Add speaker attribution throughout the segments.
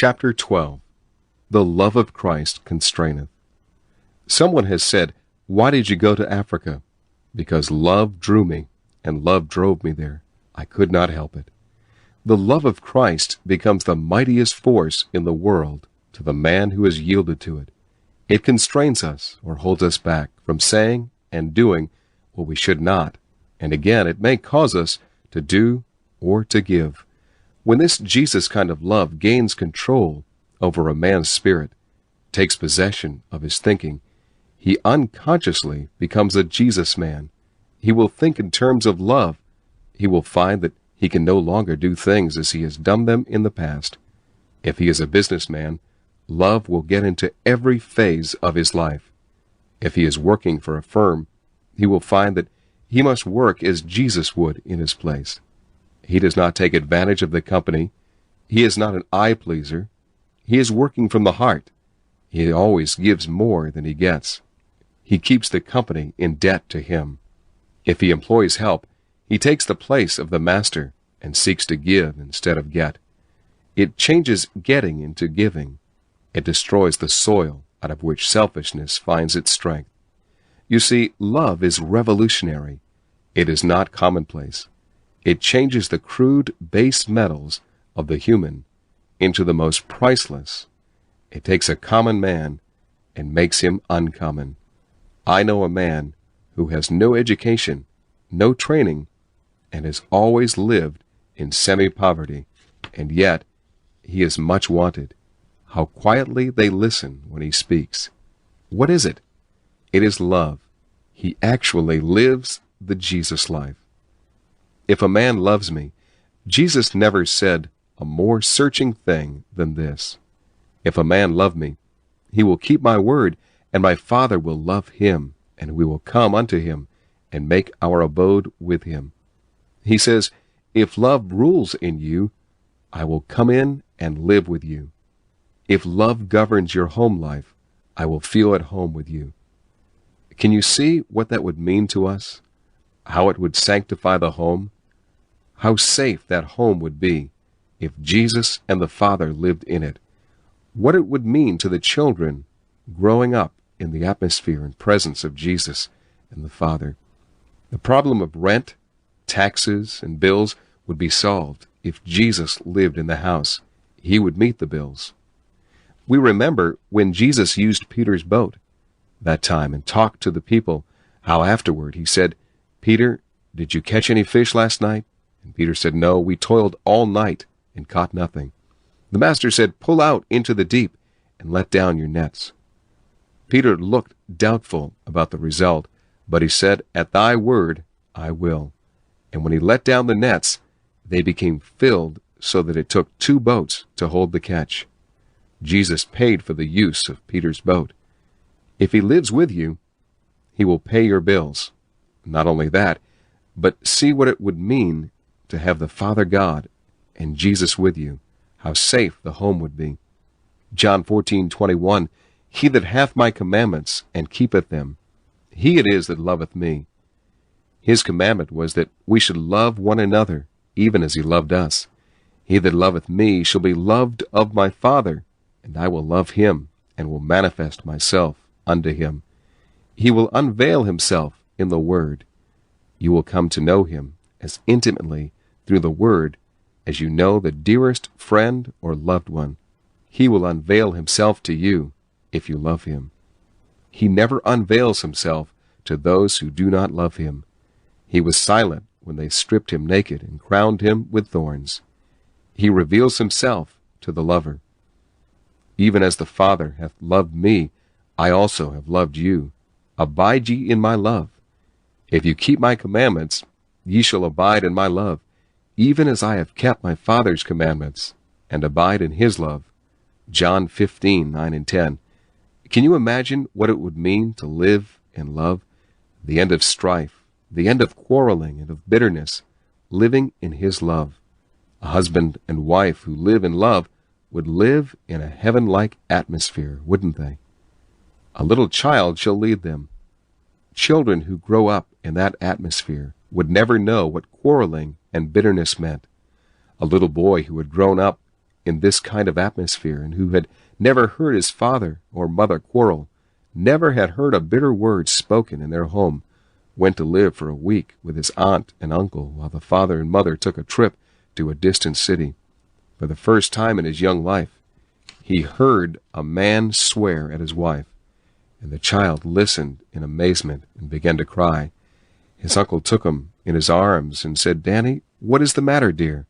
Speaker 1: Chapter 12. The love of Christ constraineth. Someone has said, "Why did you go to Africa?" Because love drew me, and love drove me there. I could not help it. The love of Christ becomes the mightiest force in the world to the man who has yielded to it. It constrains us or holds us back from saying and doing what we should not, and again it may cause us to do or to give. When this Jesus kind of love gains control over a man's spirit, takes possession of his thinking, he unconsciously becomes a Jesus man. He will think in terms of love. He will find that he can no longer do things as he has done them in the past. If he is a businessman, love will get into every phase of his life. If he is working for a firm, he will find that he must work as Jesus would in his place. He does not take advantage of the company. He is not an eye-pleaser. He is working from the heart. He always gives more than he gets. He keeps the company in debt to him. If he employs help, he takes the place of the master and seeks to give instead of get. It changes getting into giving. It destroys the soil out of which selfishness finds its strength. You see, love is revolutionary. It is not commonplace. It changes the crude base metals of the human into the most priceless. It takes a common man and makes him uncommon. I know a man who has no education, no training, and has always lived in semi-poverty, and yet he is much wanted. How quietly they listen when he speaks. What is it? It is love. He actually lives the Jesus life. If a man loves me, Jesus never said a more searching thing than this. If a man love me, he will keep my word, and my Father will love him, and we will come unto him, and make our abode with him. He says, if love rules in you, I will come in and live with you. If love governs your home life, I will feel at home with you. Can you see what that would mean to us? How it would sanctify the home? How safe that home would be if Jesus and the Father lived in it. What it would mean to the children growing up in the atmosphere and presence of Jesus and the Father. The problem of rent, taxes, and bills would be solved if Jesus lived in the house. He would meet the bills. We remember when Jesus used Peter's boat that time and talked to the people, how afterward he said, "Peter, did you catch any fish last night?" And Peter said, "No, we toiled all night and caught nothing." The master said, "Pull out into the deep and let down your nets." Peter looked doubtful about the result, but he said, "At thy word I will." And when he let down the nets, they became filled so that it took 2 boats to hold the catch. Jesus paid for the use of Peter's boat. If he lives with you, he will pay your bills. Not only that, but see what it would mean to have the Father God and Jesus with you, how safe the home would be. John 14:21, he that hath my commandments and keepeth them, he it is that loveth me. His commandment was that we should love one another, even as he loved us. He that loveth me shall be loved of my Father, and I will love him, and will manifest myself unto him. He will unveil himself in the Word. You will come to know him as intimately through the Word as you know the dearest friend or loved one. He will unveil himself to you if you love him. He never unveils himself to those who do not love him. He was silent when they stripped him naked and crowned him with thorns. He reveals himself to the lover. Even as the Father hath loved me, I also have loved you. Abide ye in my love. If you keep my commandments, ye shall abide in my love, even as I have kept my Father's commandments, and abide in his love. John 15:9 and 10. Can you imagine what it would mean to live in love? The end of strife, the end of quarreling and of bitterness, living in his love. A husband and wife who live in love would live in a heaven-like atmosphere, wouldn't they? A little child shall lead them. Children who grow up in that atmosphere would never know what quarreling and bitterness meant. A little boy who had grown up in this kind of atmosphere and who had never heard his father or mother quarrel, never had heard a bitter word spoken in their home, went to live for a week with his aunt and uncle while the father and mother took a trip to a distant city. For the first time in his young life, he heard a man swear at his wife, and the child listened in amazement and began to cry. His uncle took him in his arms and said, "Danny, what is the matter, dear?"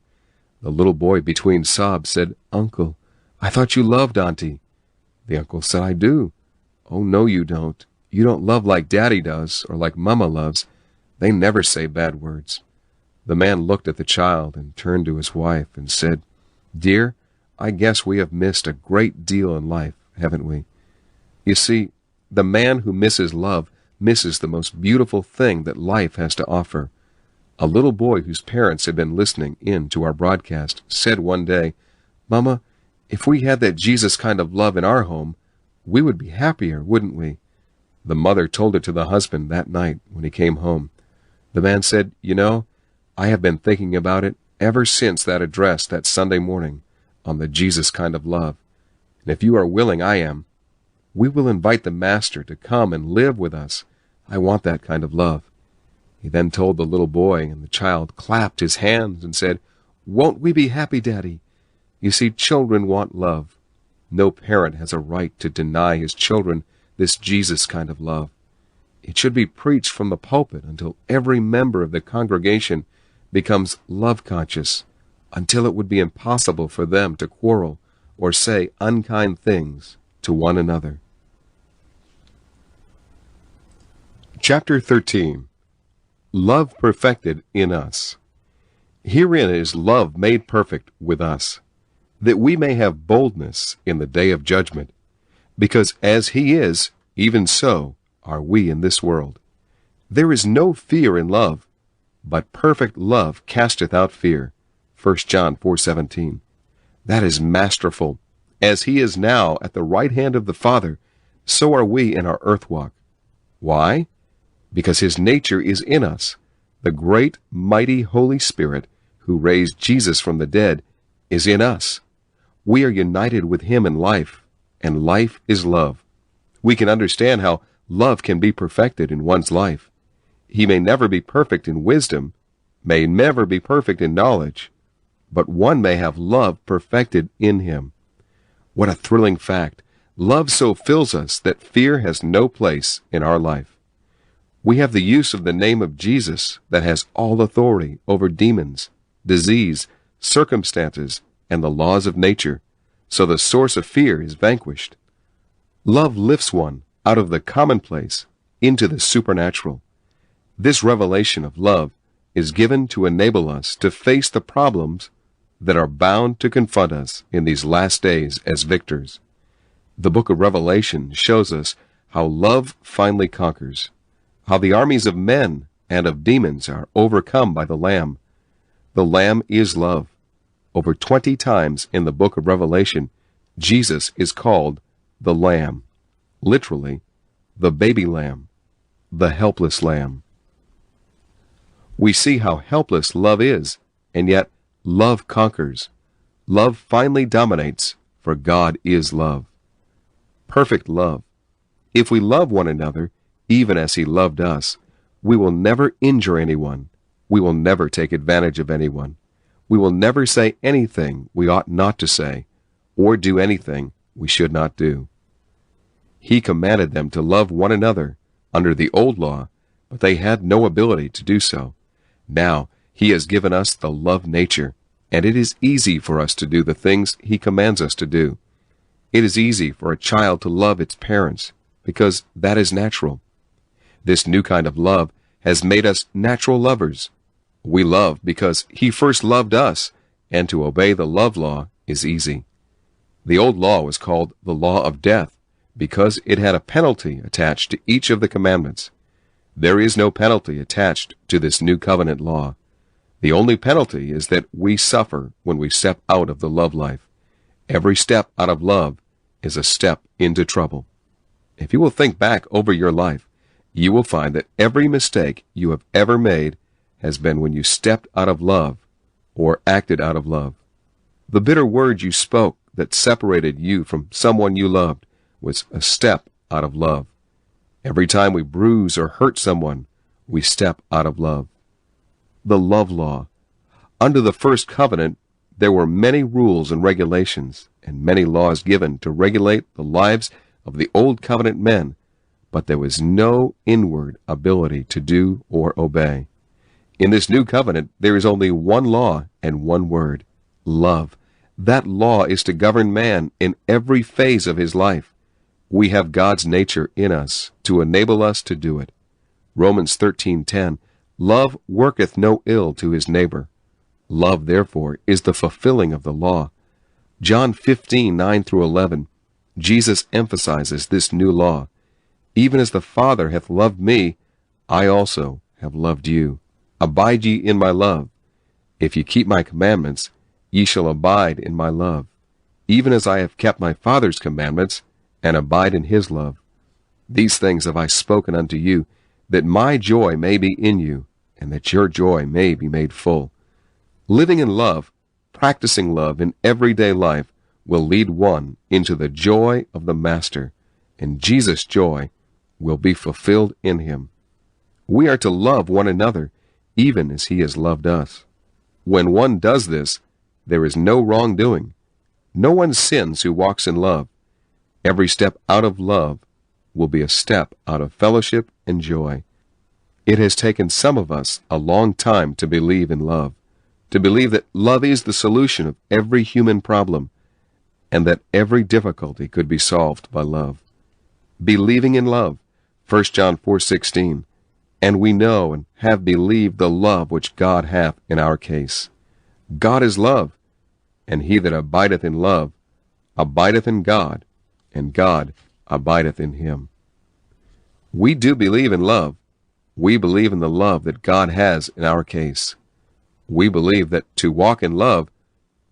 Speaker 1: The little boy, between sobs, said, "Uncle, I thought you loved Auntie." The uncle said, "I do." "Oh, no, you don't. You don't love like Daddy does or like Mama loves. They never say bad words." The man looked at the child and turned to his wife and said, "Dear, I guess we have missed a great deal in life, haven't we?" You see, the man who misses love misses the most beautiful thing that life has to offer. A little boy whose parents had been listening in to our broadcast said one day, "Mama, if we had that Jesus kind of love in our home, we would be happier, wouldn't we?" The mother told it to the husband that night when he came home. The man said, "You know, I have been thinking about it ever since that address that Sunday morning on the Jesus kind of love. And if you are willing, I am. We will invite the Master to come and live with us. I want that kind of love." He then told the little boy, and the child clapped his hands and said, "Won't we be happy, Daddy?" You see, children want love. No parent has a right to deny his children this Jesus kind of love. It should be preached from the pulpit until every member of the congregation becomes love-conscious, until it would be impossible for them to quarrel or say unkind things to one another. Chapter 13. Love perfected in us. Herein is love made perfect with us, that we may have boldness in the day of judgment, because as he is, even so are we in this world. There is no fear in love, but perfect love casteth out fear. 1 John 4:17. That is masterful. As he is now at the right hand of the Father, so are we in our earth walk. Why? Because his nature is in us. The great, mighty Holy Spirit, who raised Jesus from the dead, is in us. We are united with him in life, and life is love. We can understand how love can be perfected in one's life. He may never be perfect in wisdom, may never be perfect in knowledge, but one may have love perfected in him. What a thrilling fact! Love so fills us that fear has no place in our life. We have the use of the name of Jesus that has all authority over demons, disease, circumstances, and the laws of nature, so the source of fear is vanquished. Love lifts one out of the commonplace into the supernatural. This revelation of love is given to enable us to face the problems that are bound to confront us in these last days as victors. The book of Revelation shows us how love finally conquers, how the armies of men and of demons are overcome by the Lamb. The Lamb is love. Over 20 times in the book of Revelation, Jesus is called the Lamb, literally, the baby lamb, the helpless lamb. We see how helpless love is, and yet love conquers. Love finally dominates, for God is love. Perfect love. If we love one another, even as he loved us, we will never injure anyone. We will never take advantage of anyone. We will never say anything we ought not to say, or do anything we should not do. He commanded them to love one another under the old law, but they had no ability to do so. Now he has given us the love nature, and it is easy for us to do the things he commands us to do. It is easy for a child to love its parents, because that is natural. This new kind of love has made us natural lovers. We love because he first loved us, and to obey the love law is easy. The old law was called the law of death, because it had a penalty attached to each of the commandments. There is no penalty attached to this new covenant law. The only penalty is that we suffer when we step out of the love life. Every step out of love is a step into trouble. If you will think back over your life, you will find that every mistake you have ever made has been when you stepped out of love or acted out of love. The bitter word you spoke that separated you from someone you loved was a step out of love. Every time we bruise or hurt someone, we step out of love. The love law. Under the first covenant, there were many rules and regulations and many laws given to regulate the lives of the old covenant men, but there was no inward ability to do or obey. In this new covenant, there is only one law and one word: love. That law is to govern man in every phase of his life. We have God's nature in us to enable us to do it. Romans 13:10, love worketh no ill to his neighbor. Love, therefore, is the fulfilling of the law. John 15:9-11, Jesus emphasizes this new law. Even as the Father hath loved me, I also have loved you. Abide ye in my love. If ye keep my commandments, ye shall abide in my love, even as I have kept my Father's commandments, and abide in his love. These things have I spoken unto you, that my joy may be in you, and that your joy may be made full. Living in love, practicing love in everyday life, will lead one into the joy of the Master, and Jesus' joy will be fulfilled in him. We are to love one another, even as he has loved us. When one does this, there is no wrongdoing. No one sins who walks in love. Every step out of love will be a step out of fellowship and joy. It has taken some of us a long time to believe in love, to believe that love is the solution of every human problem, and that every difficulty could be solved by love. Believing in love, 1 John 4:16, and we know and have believed the love which God hath in our case. God is love, and he that abideth in love abideth in God, and God abideth in him. We do believe in love. We believe in the love that God has in our case. We believe that to walk in love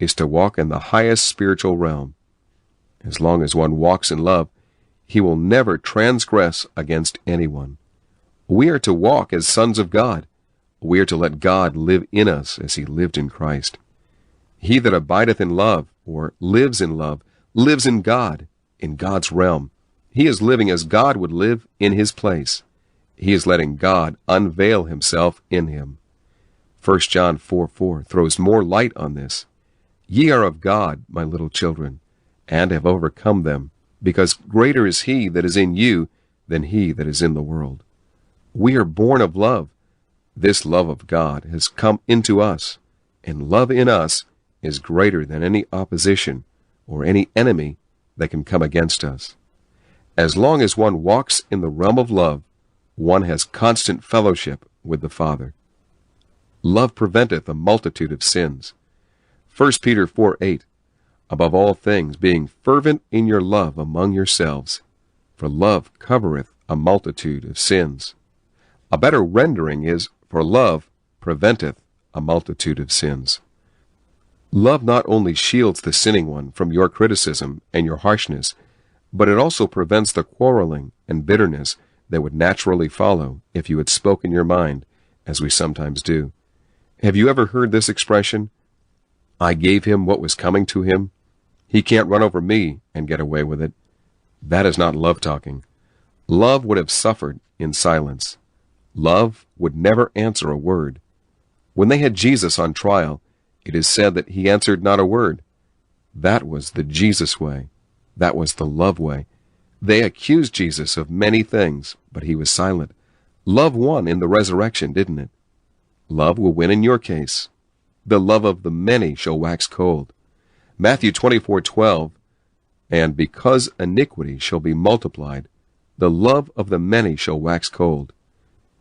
Speaker 1: is to walk in the highest spiritual realm. As long as one walks in love, he will never transgress against anyone. We are to walk as sons of God. We are to let God live in us as he lived in Christ. He that abideth in love, or lives in love, lives in God, in God's realm. He is living as God would live in his place. He is letting God unveil himself in him. 1 John 4:4 throws more light on this. Ye are of God, my little children, and have overcome them, because greater is he that is in you than he that is in the world. We are born of love. This love of God has come into us, and love in us is greater than any opposition or any enemy that can come against us. As long as one walks in the realm of love, one has constant fellowship with the Father. Love preventeth a multitude of sins. 1 Peter 4:8, above all things, being fervent in your love among yourselves, for love covereth a multitude of sins. A better rendering is, for love preventeth a multitude of sins. Love not only shields the sinning one from your criticism and your harshness, but it also prevents the quarreling and bitterness that would naturally follow if you had spoken your mind, as we sometimes do. Have you ever heard this expression? I gave him what was coming to him. He can't run over me and get away with it. That is not love talking. Love would have suffered in silence. Love would never answer a word. When they had Jesus on trial, it is said that he answered not a word. That was the Jesus way. That was the love way. They accused Jesus of many things, but he was silent. Love won in the resurrection, didn't it? Love will win in your case. The love of the many shall wax cold. Matthew 24:12, and because iniquity shall be multiplied, the love of the many shall wax cold.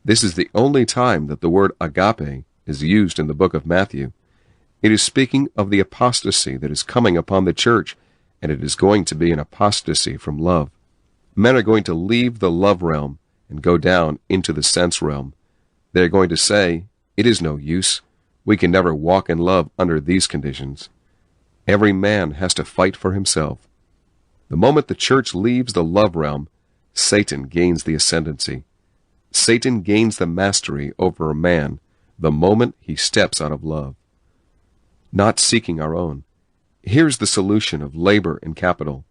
Speaker 1: This is the only time that the word agape is used in the book of Matthew. It is speaking of the apostasy that is coming upon the church, and it is going to be an apostasy from love. Men are going to leave the love realm and go down into the sense realm. They are going to say, it is no use. We can never walk in love under these conditions. Every man has to fight for himself. The moment the church leaves the love realm, Satan gains the ascendancy. Satan gains the mastery over a man the moment he steps out of love. Not seeking our own. Here's the solution of labor and capital.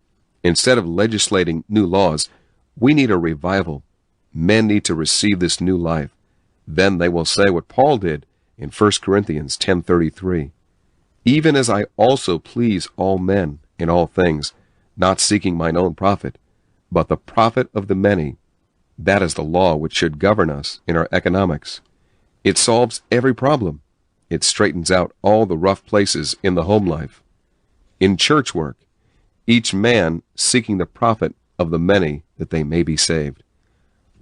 Speaker 1: Instead of legislating new laws, we need a revival. Men need to receive this new life. Then they will say what Paul did in 1 Corinthians 10:33. Even as I also please all men in all things, not seeking mine own profit, but the profit of the many. That is the law which should govern us in our economics. It solves every problem. It straightens out all the rough places in the home life. In church work, each man seeking the profit of the many that they may be saved.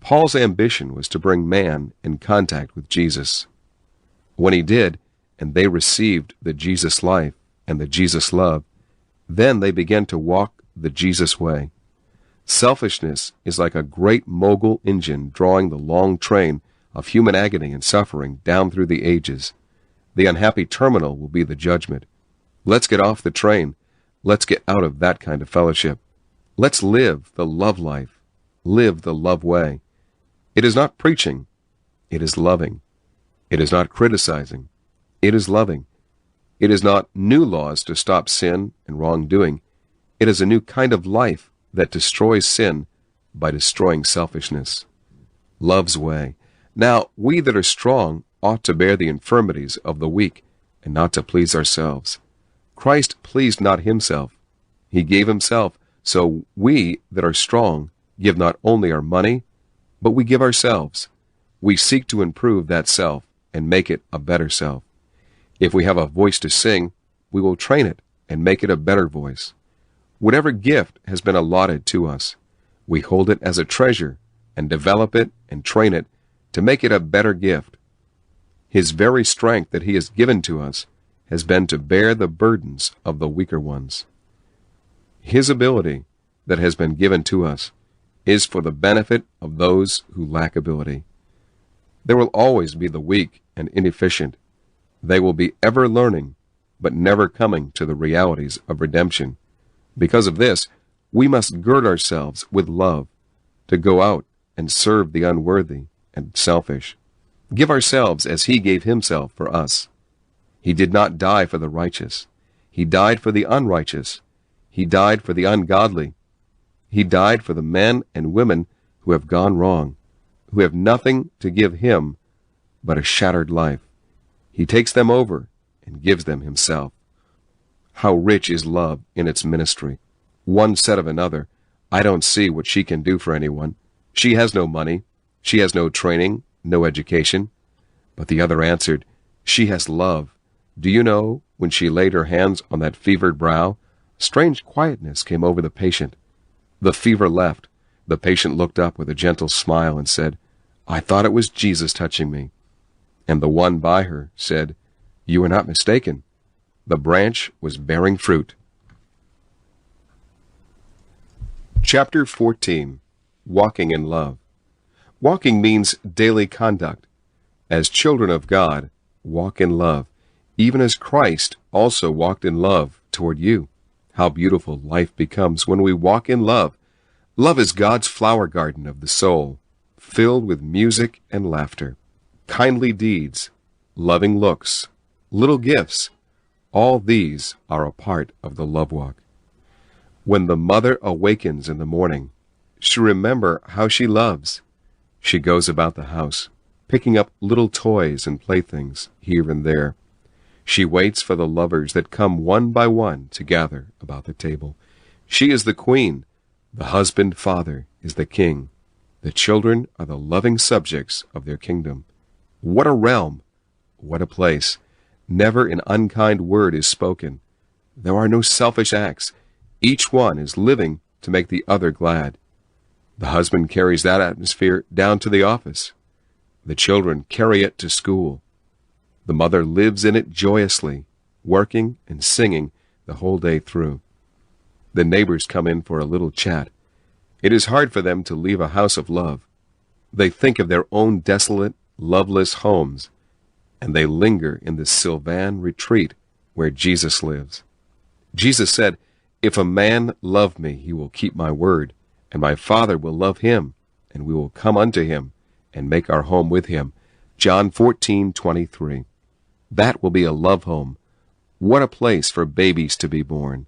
Speaker 1: Paul's ambition was to bring man in contact with Jesus. When he did, and they received the Jesus life and the Jesus love, then they began to walk the Jesus way. Selfishness is like a great mogul engine drawing the long train of human agony and suffering down through the ages. The unhappy terminal will be the judgment. Let's get off the train. Let's get out of that kind of fellowship. Let's live the love life. Live the love way. It is not preaching. It is loving. It is not criticizing. It is loving. It is not new laws to stop sin and wrongdoing. It is a new kind of life that destroys sin by destroying selfishness. Love's way. Now, we that are strong ought to bear the infirmities of the weak and not to please ourselves. Christ pleased not himself. He gave himself, so we that are strong give not only our money, but we give ourselves. We seek to improve that self and make it a better self. If we have a voice to sing, we will train it and make it a better voice. Whatever gift has been allotted to us, we hold it as a treasure and develop it and train it to make it a better gift. His very strength that he has given to us has been to bear the burdens of the weaker ones. His ability that has been given to us is for the benefit of those who lack ability. There will always be the weak and inefficient. They will be ever learning, but never coming to the realities of redemption. Because of this, we must gird ourselves with love to go out and serve the unworthy and selfish. Give ourselves as he gave himself for us. He did not die for the righteous. He died for the unrighteous. He died for the ungodly. He died for the men and women who have gone wrong, who have nothing to give him but a shattered life. He takes them over and gives them himself. How rich is love in its ministry. One said of another, I don't see what she can do for anyone. She has no money. She has no training, no education. But the other answered, she has love. Do you know, when she laid her hands on that fevered brow, strange quietness came over the patient. The fever left. The patient looked up with a gentle smile and said, I thought it was Jesus touching me. And the one by her said, you are not mistaken. The branch was bearing fruit. Chapter 14. Walking in Love. Walking means daily conduct. As children of God, walk in love, even as Christ also walked in love toward you. How beautiful life becomes when we walk in love. Love is God's flower garden of the soul, filled with music and laughter, kindly deeds, loving looks, little gifts. All these are a part of the love walk. When the mother awakens in the morning, she remembers how she loves. She goes about the house, picking up little toys and playthings here and there. She waits for the lovers that come one by one to gather about the table. She is the queen. The husband father is the king. The children are the loving subjects of their kingdom. What a realm! What a place! Never an unkind word is spoken. There are no selfish acts. Each one is living to make the other glad. The husband carries that atmosphere down to the office. The children carry it to school. The mother lives in it joyously, working and singing the whole day through. The neighbors come in for a little chat. It is hard for them to leave a house of love. They think of their own desolate, loveless homes, and they linger in the Sylvan retreat where Jesus lives. Jesus said, if a man love me, he will keep my word, and my Father will love him, and we will come unto him and make our home with him. John 14:23. That will be a love home, What a place for babies to be born.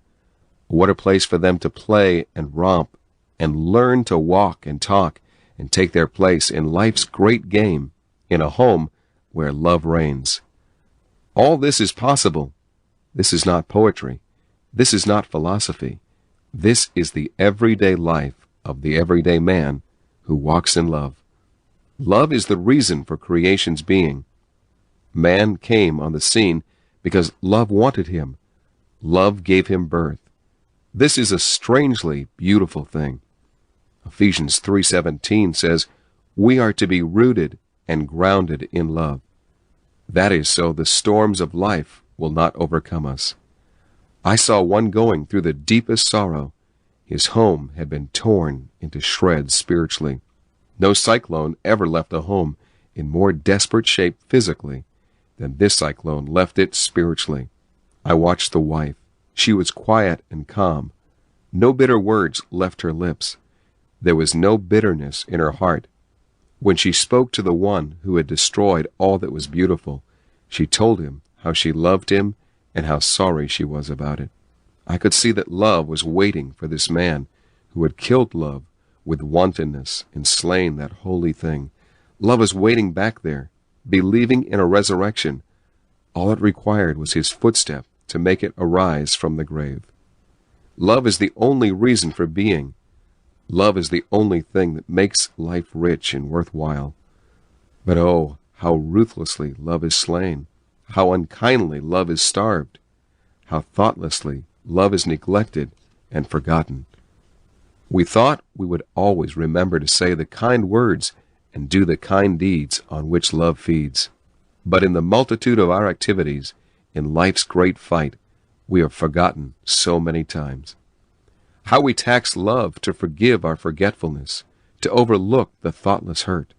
Speaker 1: What a place for them to play and romp and learn to walk and talk and take their place in life's great game, in a home where love reigns. All this is possible. This is not poetry. This is not philosophy. This is the everyday life of the everyday man who walks in love. Love is the reason for creation's being. Man came on the scene because love wanted him. Love gave him birth. This is a strangely beautiful thing. Ephesians 3:17 says, "We are to be rooted and grounded in love." That is so the storms of life will not overcome us. I saw one going through the deepest sorrow. His home had been torn into shreds spiritually. No cyclone ever left a home in more desperate shape physically than this cyclone left it spiritually. I watched the wife. She was quiet and calm. No bitter words left her lips. There was no bitterness in her heart. When she spoke to the one who had destroyed all that was beautiful, she told him how she loved him and how sorry she was about it. I could see that love was waiting for this man who had killed love with wantonness and slain that holy thing. Love was waiting back there, believing in a resurrection. All it required was his footstep to make it arise from the grave. Love is the only reason for being. Love is the only thing that makes life rich and worthwhile. But oh, how ruthlessly love is slain, how unkindly love is starved, how thoughtlessly love is neglected and forgotten. We thought we would always remember to say the kind words and do the kind deeds on which love feeds. But in the multitude of our activities, in life's great fight, we are forgotten so many times. How we tax love to forgive our forgetfulness, to overlook the thoughtless hurt.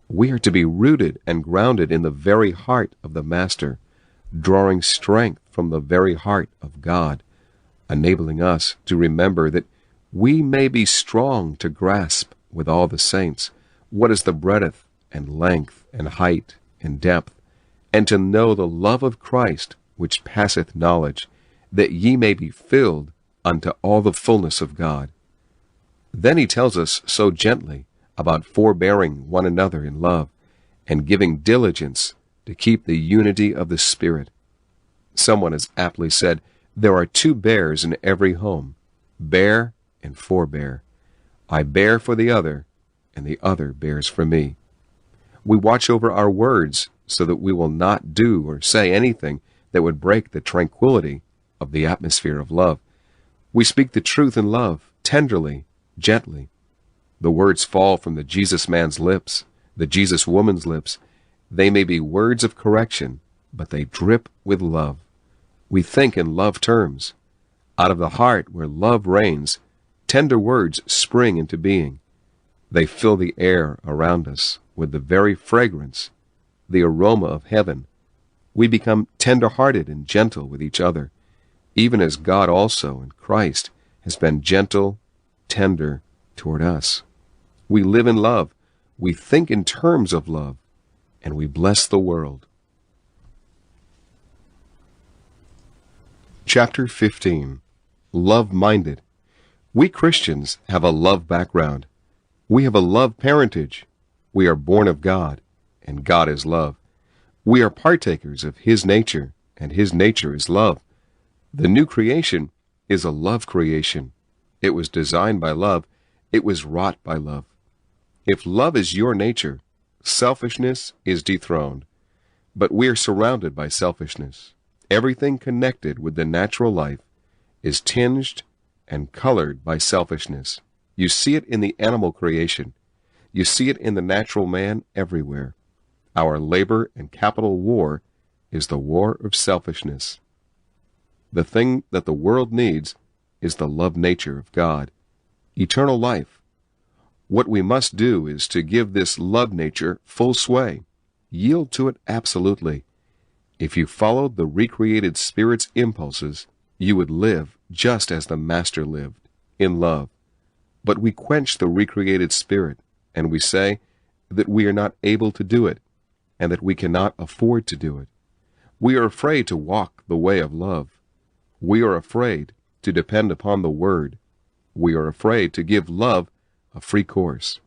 Speaker 1: We are to be rooted and grounded in the very heart of the Master, drawing strength from the very heart of God, enabling us to remember that we may be strong to grasp with all the saints what is the breadth and length and height and depth, and to know the love of Christ which passeth knowledge, that ye may be filled unto all the fullness of God. Then he tells us so gently about forbearing one another in love and giving diligence to keep the unity of the Spirit. Someone has aptly said, there are two bears in every home, bear and forbear. I bear for the other, and the other bears for me. We watch over our words so that we will not do or say anything that would break the tranquility of the atmosphere of love. We speak the truth in love, tenderly, gently. The words fall from the Jesus man's lips, the Jesus woman's lips. They may be words of correction, but they drip with love. We think in love terms. Out of the heart where love reigns, tender words spring into being. They fill the air around us with the very fragrance, the aroma of heaven. We become tender-hearted and gentle with each other, even as God also in Christ has been gentle, tender toward us. We live in love, we think in terms of love, and we bless the world. Chapter 15. Love-minded. We Christians have a love background. We have a love parentage. We are born of God, and God is love. We are partakers of His nature, and His nature is love. The new creation is a love creation. It was designed by love. It was wrought by love. If love is your nature, selfishness is dethroned. But we are surrounded by selfishness. Everything connected with the natural life is tinged and colored by selfishness. You see it in the animal creation. You see it in the natural man everywhere. Our labor and capital war is the war of selfishness. The thing that the world needs is the love nature of God, eternal life. What we must do is to give this love nature full sway. Yield to it absolutely. If you followed the recreated Spirit's impulses, you would live just as the Master lived, in love. But we quench the recreated Spirit, and we say that we are not able to do it, and that we cannot afford to do it. We are afraid to walk the way of love. We are afraid to depend upon the Word. We are afraid to give love a free course.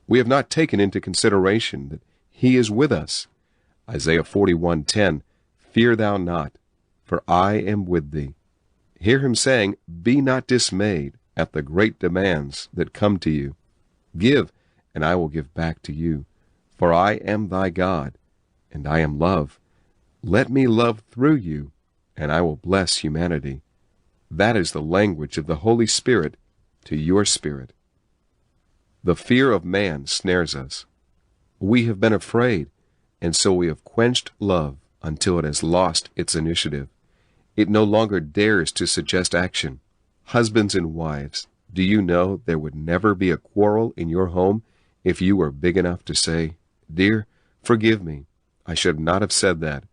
Speaker 1: We have not taken into consideration that He is with us. Isaiah 41:10, "Fear thou not, for I am with thee." Hear Him saying, "Be not dismayed at the great demands that come to you. Give, and I will give back to you. For I am thy God, and I am love. Let me love through you, and I will bless humanity." That is the language of the Holy Spirit to your spirit. The fear of man snares us. We have been afraid, and so we have quenched love until it has lost its initiative. It no longer dares to suggest action. Husbands and wives, do you know there would never be a quarrel in your home if you were big enough to say, "Dear, forgive me. I should not have said that.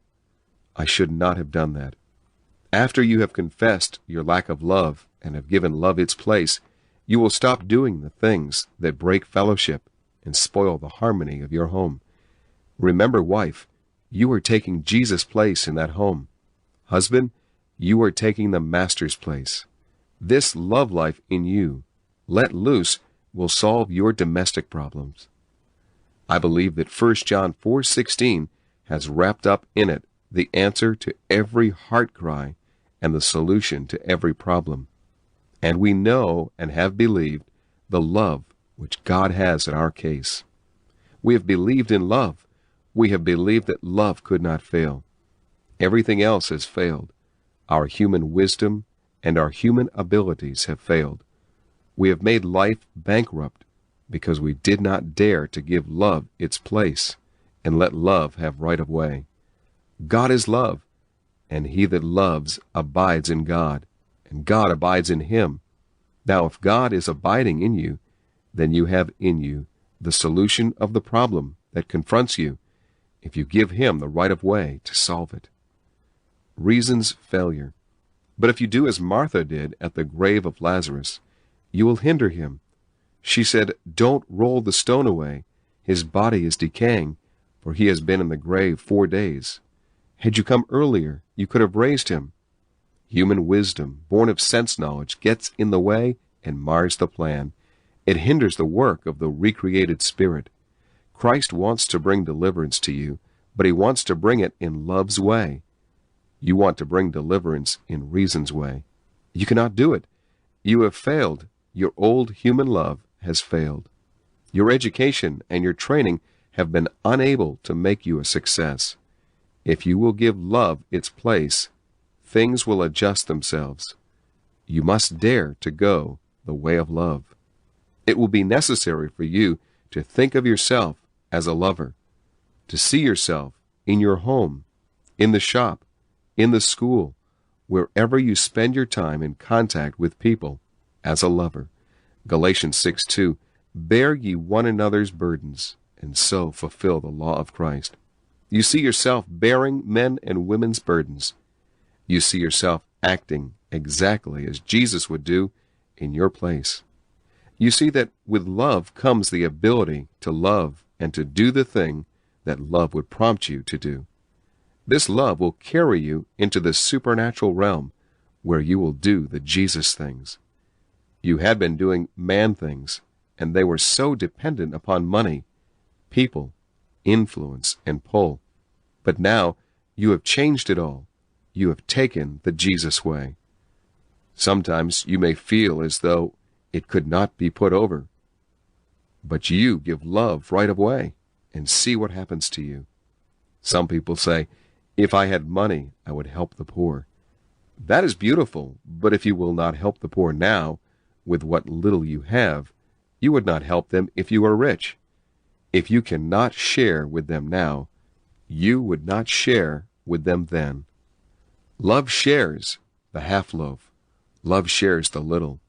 Speaker 1: I should not have done that." After you have confessed your lack of love and have given love its place, you will stop doing the things that break fellowship and spoil the harmony of your home. Remember, wife, you are taking Jesus' place in that home. Husband, you are taking the Master's place. This love life in you, let loose, will solve your domestic problems. I believe that 1 John 4:16 has wrapped up in it the answer to every heart cry and the solution to every problem. And we know and have believed the love which God has in our case. We have believed in love. We have believed that love could not fail. Everything else has failed. Our human wisdom and our human abilities have failed. We have made life bankrupt because we did not dare to give love its place and let love have right of way. God is love, and he that loves abides in God, and God abides in him. Now, if God is abiding in you, then you have in you the solution of the problem that confronts you, if you give him the right of way to solve it. Reasons failure. But if you do as Martha did at the grave of Lazarus, you will hinder him. She said, "Don't roll the stone away. His body is decaying, for he has been in the grave 4 days. Had you come earlier, you could have raised him." Human wisdom, born of sense knowledge, gets in the way and mars the plan. It hinders the work of the recreated spirit. Christ wants to bring deliverance to you, but he wants to bring it in love's way. You want to bring deliverance in reason's way. You cannot do it. You have failed. Your old human love has failed. Your education and your training have been unable to make you a success. If you will give love its place, things will adjust themselves. You must dare to go the way of love. It will be necessary for you to think of yourself as a lover, to see yourself in your home, in the shop, in the school, wherever you spend your time in contact with people, as a lover. Galatians 6:2, "Bear ye one another's burdens, and so fulfill the law of Christ." You see yourself bearing men and women's burdens. You see yourself acting exactly as Jesus would do in your place. You see that with love comes the ability to love and to do the thing that love would prompt you to do. This love will carry you into the supernatural realm where you will do the Jesus things. You had been doing man things, and they were so dependent upon money, people, influence, and pull. But now you have changed it all. You have taken the Jesus way. Sometimes you may feel as though it could not be put over. But you give love right away and see what happens to you. Some people say, "If I had money, I would help the poor." That is beautiful, but if you will not help the poor now, with what little you have, you would not help them if you were rich. If you cannot share with them now, you would not share with them then. Love shares the half-loaf. Love shares the little.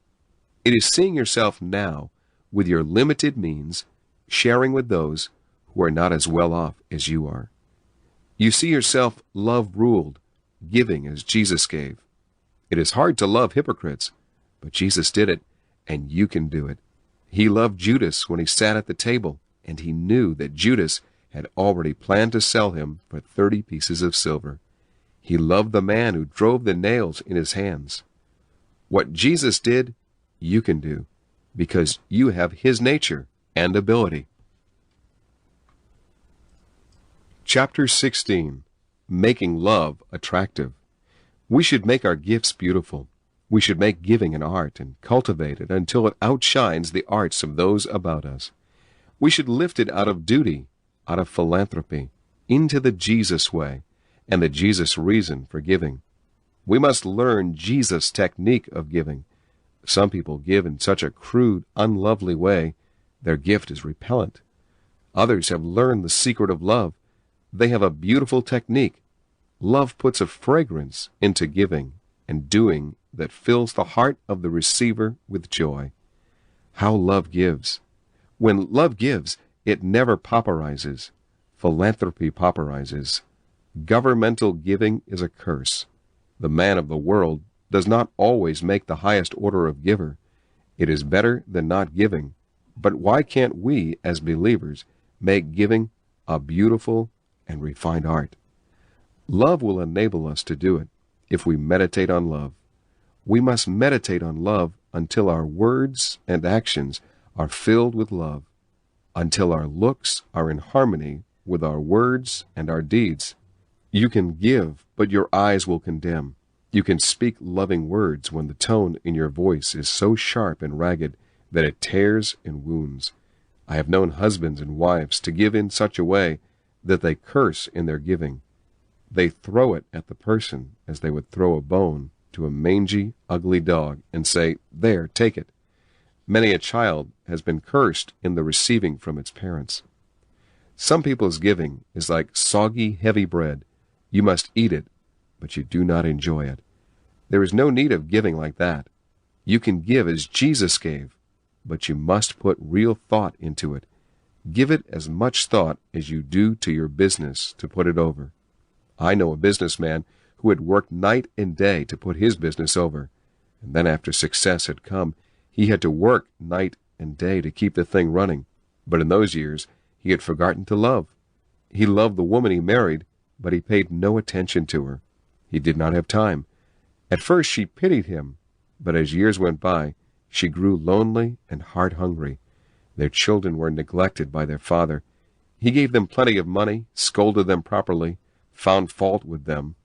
Speaker 1: It is seeing yourself now, with your limited means, sharing with those who are not as well off as you are. You see yourself love-ruled, giving as Jesus gave. It is hard to love hypocrites, but Jesus did it, and you can do it. He loved Judas when he sat at the table, and he knew that Judas had already planned to sell him for 30 pieces of silver. He loved the man who drove the nails in his hands. What Jesus did, you can do, because you have his nature and ability. Chapter 16. Making Love Attractive. We should make our gifts beautiful. We should make giving an art and cultivate it until it outshines the arts of those about us. We should lift it out of duty, out of philanthropy, into the Jesus way and the Jesus reason for giving. We must learn Jesus' technique of giving. Some people give in such a crude, unlovely way, their gift is repellent. Others have learned the secret of love. They have a beautiful technique. Love puts a fragrance into giving and doing that fills the heart of the receiver with joy. How love gives. When love gives, it never pauperizes. Philanthropy pauperizes. Governmental giving is a curse. The man of the world does not always make the highest order of giver. It is better than not giving. But why can't we, as believers, make giving a beautiful and refined art? Love will enable us to do it if we meditate on love. We must meditate on love until our words and actions are filled with love, until our looks are in harmony with our words and our deeds. You can give, but your eyes will condemn. You can speak loving words when the tone in your voice is so sharp and ragged that it tears and wounds. I have known husbands and wives to give in such a way that they curse in their giving. They throw it at the person as they would throw a bone to a mangy, ugly dog and say, "There, take it." Many a child has been cursed in the receiving from its parents. Some people's giving is like soggy, heavy bread. You must eat it, but you do not enjoy it. There is no need of giving like that. You can give as Jesus gave, but you must put real thought into it. Give it as much thought as you do to your business to put it over. I know a businessman who had worked night and day to put his business over, and then after success had come, he had to work night and day to keep the thing running. But in those years, he had forgotten to love. He loved the woman he married, but he paid no attention to her. He did not have time. At first she pitied him, but as years went by, she grew lonely and heart-hungry. Their children were neglected by their father. He gave them plenty of money, scolded them properly, found fault with them,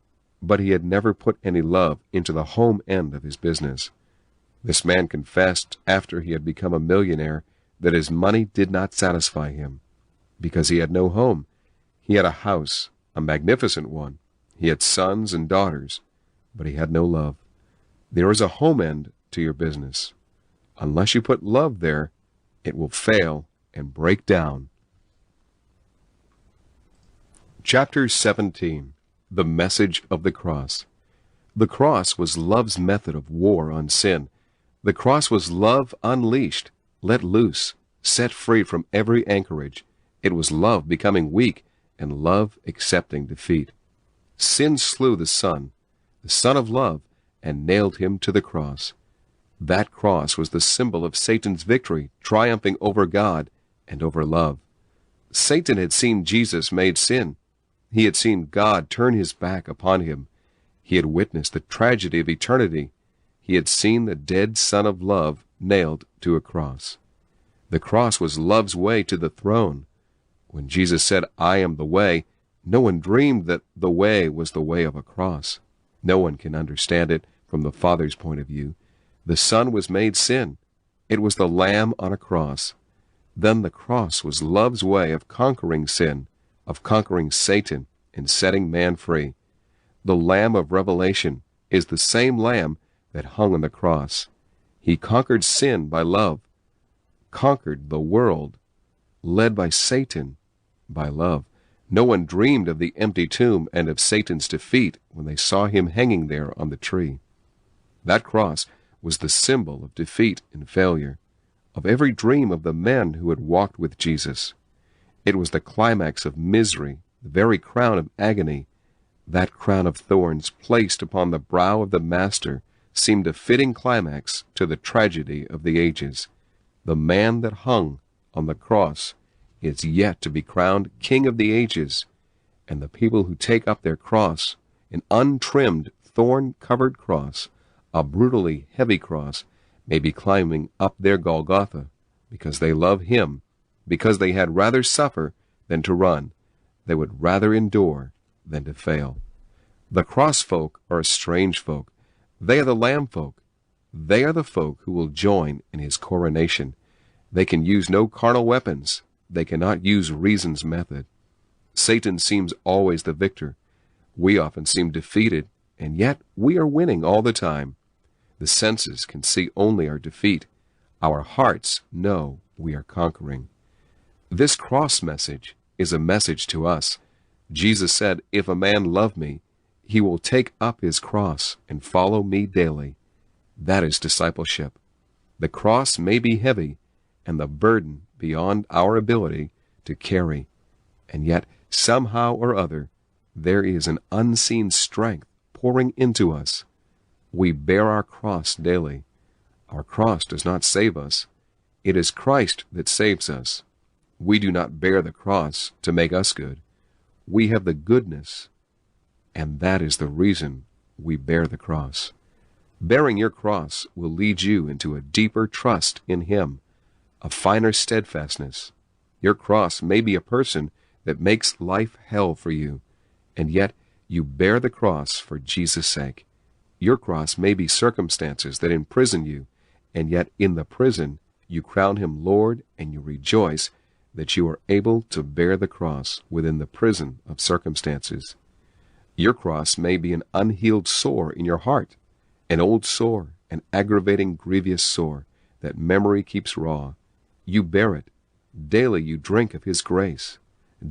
Speaker 1: but he had never put any love into the home end of his business. This man confessed after he had become a millionaire that his money did not satisfy him, because he had no home. He had a house, a magnificent one. He had sons and daughters, but he had no love. There is a home end to your business. Unless you put love there, it will fail and break down. Chapter 17. The Message of the Cross. The cross was love's method of war on sin. The cross was love unleashed, let loose, set free from every anchorage. It was love becoming weak and love accepting defeat. Sin slew the Son of love, and nailed him to the cross. That cross was the symbol of Satan's victory, triumphing over God and over love. Satan had seen Jesus made sin. He had seen God turn his back upon him. He had witnessed the tragedy of eternity. He had seen the dead Son of love nailed to a cross. The cross was love's way to the throne. When Jesus said, "I am the way," no one dreamed that the way was the way of a cross. No one can understand it from the Father's point of view. The Son was made sin. It was the Lamb on a cross. Then the cross was love's way of conquering sin, of conquering Satan and setting man free. The Lamb of Revelation is the same Lamb that hung on the cross. He conquered sin by love, conquered the world, led by Satan by love. No one dreamed of the empty tomb and of Satan's defeat when they saw him hanging there on the tree. That cross was the symbol of defeat and failure, of every dream of the men who had walked with Jesus. It was the climax of misery, the very crown of agony. That crown of thorns placed upon the brow of the Master seemed a fitting climax to the tragedy of the ages. The man that hung on the cross is yet to be crowned King of the ages, and the people who take up their cross An untrimmed, thorn-covered cross, a brutally heavy cross, may be climbing up their Golgotha, because they love him, because they had rather suffer than to run. They would rather endure than to fail. The cross folk are a strange folk. They are the lamb folk. They are the folk who will join in his coronation. They can use no carnal weapons. They cannot use reason's method. Satan seems always the victor. We often seem defeated, and yet we are winning all the time. The senses can see only our defeat. Our hearts know we are conquering. This cross message is a message to us. Jesus said, "If a man love me, he will take up his cross and follow me daily." That is discipleship. The cross may be heavy and the burden beyond our ability to carry, and yet somehow or other there is an unseen strength pouring into us. We bear our cross daily. Our cross does not save us. It is Christ that saves us. We do not bear the cross to make us good. We have the goodness, and that is the reason we bear the cross. Bearing your cross will lead you into a deeper trust in him, a finer steadfastness. Your cross may be a person that makes life hell for you, and yet you bear the cross for Jesus' sake. Your cross may be circumstances that imprison you, and yet in the prison you crown him Lord, and you rejoice that you are able to bear the cross within the prison of circumstances. Your cross may be an unhealed sore in your heart, an old sore, an aggravating, grievous sore that memory keeps raw. You bear it. Daily you drink of his grace.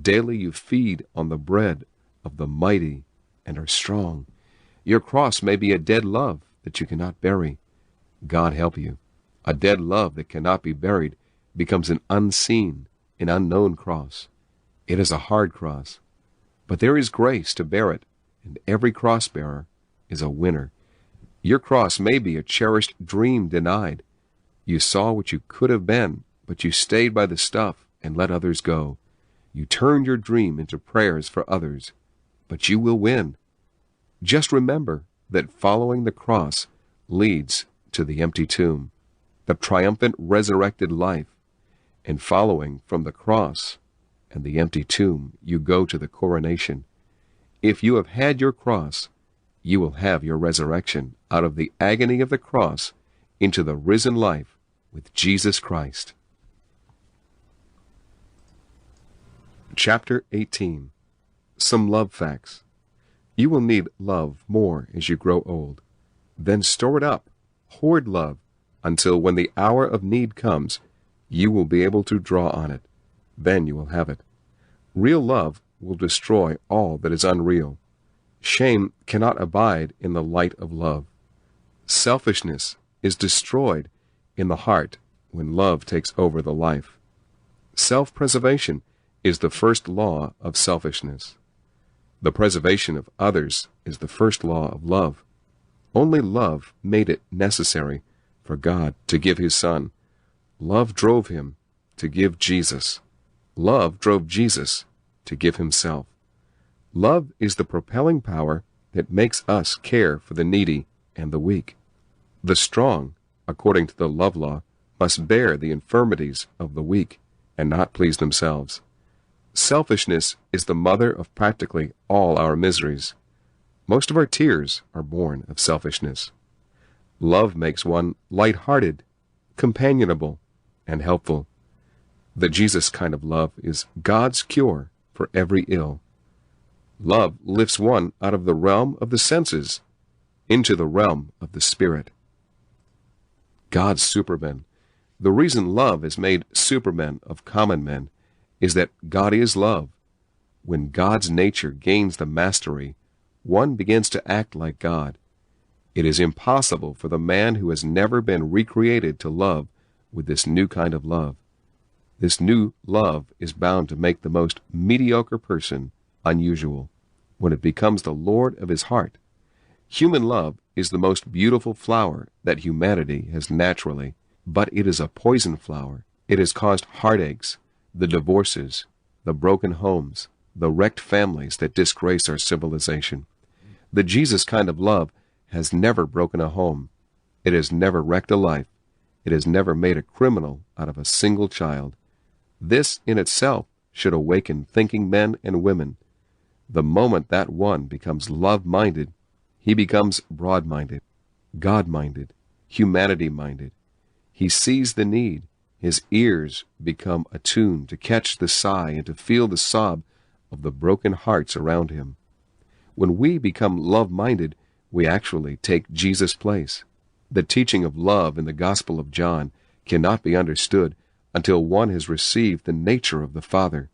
Speaker 1: Daily you feed on the bread of the mighty and are strong. Your cross may be a dead love that you cannot bury. God help you. A dead love that cannot be buried becomes an unseen, an unknown cross. It is a hard cross, but there is grace to bear it, and every cross bearer is a winner. Your cross may be a cherished dream denied. You saw what you could have been, but you stayed by the stuff and let others go. You turned your dream into prayers for others, but you will win. Just remember that following the cross leads to the empty tomb, the triumphant resurrected life, and following from the cross and the empty tomb, you go to the coronation. If you have had your cross, you will have your resurrection out of the agony of the cross into the risen life with Jesus Christ. Chapter 18. Some love facts. You will need love more as you grow old. Then store it up, hoard love, until when the hour of need comes, you will be able to draw on it. Then you will have it. Real love will destroy all that is unreal. Shame cannot abide in the light of love. Selfishness is destroyed in the heart when love takes over the life. Self-preservation is the first law of selfishness. The preservation of others is the first law of love. Only love made it necessary for God to give his Son. Love drove him to give Jesus. Love drove Jesus to give himself. Love is the propelling power that makes us care for the needy and the weak. The strong, according to the love law, must bear the infirmities of the weak and not please themselves. Selfishness is the mother of practically all our miseries. Most of our tears are born of selfishness. Love makes one light-hearted, companionable, and helpful. The Jesus kind of love is God's cure for every ill. Love lifts one out of the realm of the senses into the realm of the Spirit. God's supermen. The reason love has made supermen of common men is that God is love. When God's nature gains the mastery, one begins to act like God. It is impossible for the man who has never been recreated to love with this new kind of love. This new love is bound to make the most mediocre person unusual when it becomes the Lord of his heart. Human love is the most beautiful flower that humanity has naturally, but it is a poison flower. It has caused heartaches, the divorces, the broken homes, the wrecked families that disgrace our civilization. The Jesus kind of love has never broken a home. It has never wrecked a life. It has never made a criminal out of a single child. This in itself should awaken thinking men and women. The moment that one becomes love-minded, he becomes broad-minded, God-minded, humanity-minded. He sees the need. His ears become attuned to catch the sigh and to feel the sob of the broken hearts around him. When we become love-minded, we actually take Jesus' place. The teaching of love in the Gospel of John cannot be understood until one has received the nature of the Father.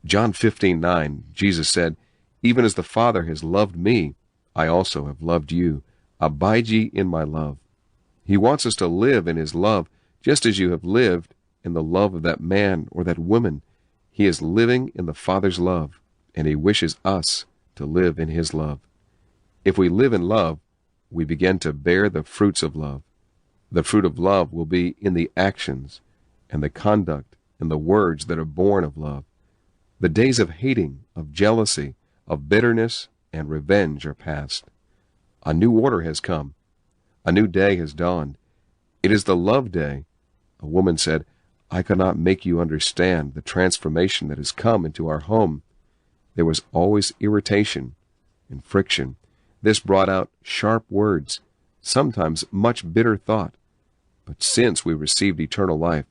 Speaker 1: John 15:9, Jesus said, "Even as the Father has loved me, I also have loved you. Abide ye in my love." He wants us to live in his love just as you have lived in the love of that man or that woman. He is living in the Father's love, and he wishes us to live in his love. If we live in love, we begin to bear the fruits of love. The fruit of love will be in the actions and the conduct and the words that are born of love. The days of hating, of jealousy, of bitterness and revenge are past. A new order has come. A new day has dawned. It is the love day. A woman said, "I cannot make you understand the transformation that has come into our home." There was always irritation and friction. This brought out sharp words, sometimes much bitter thought. But since we received eternal life,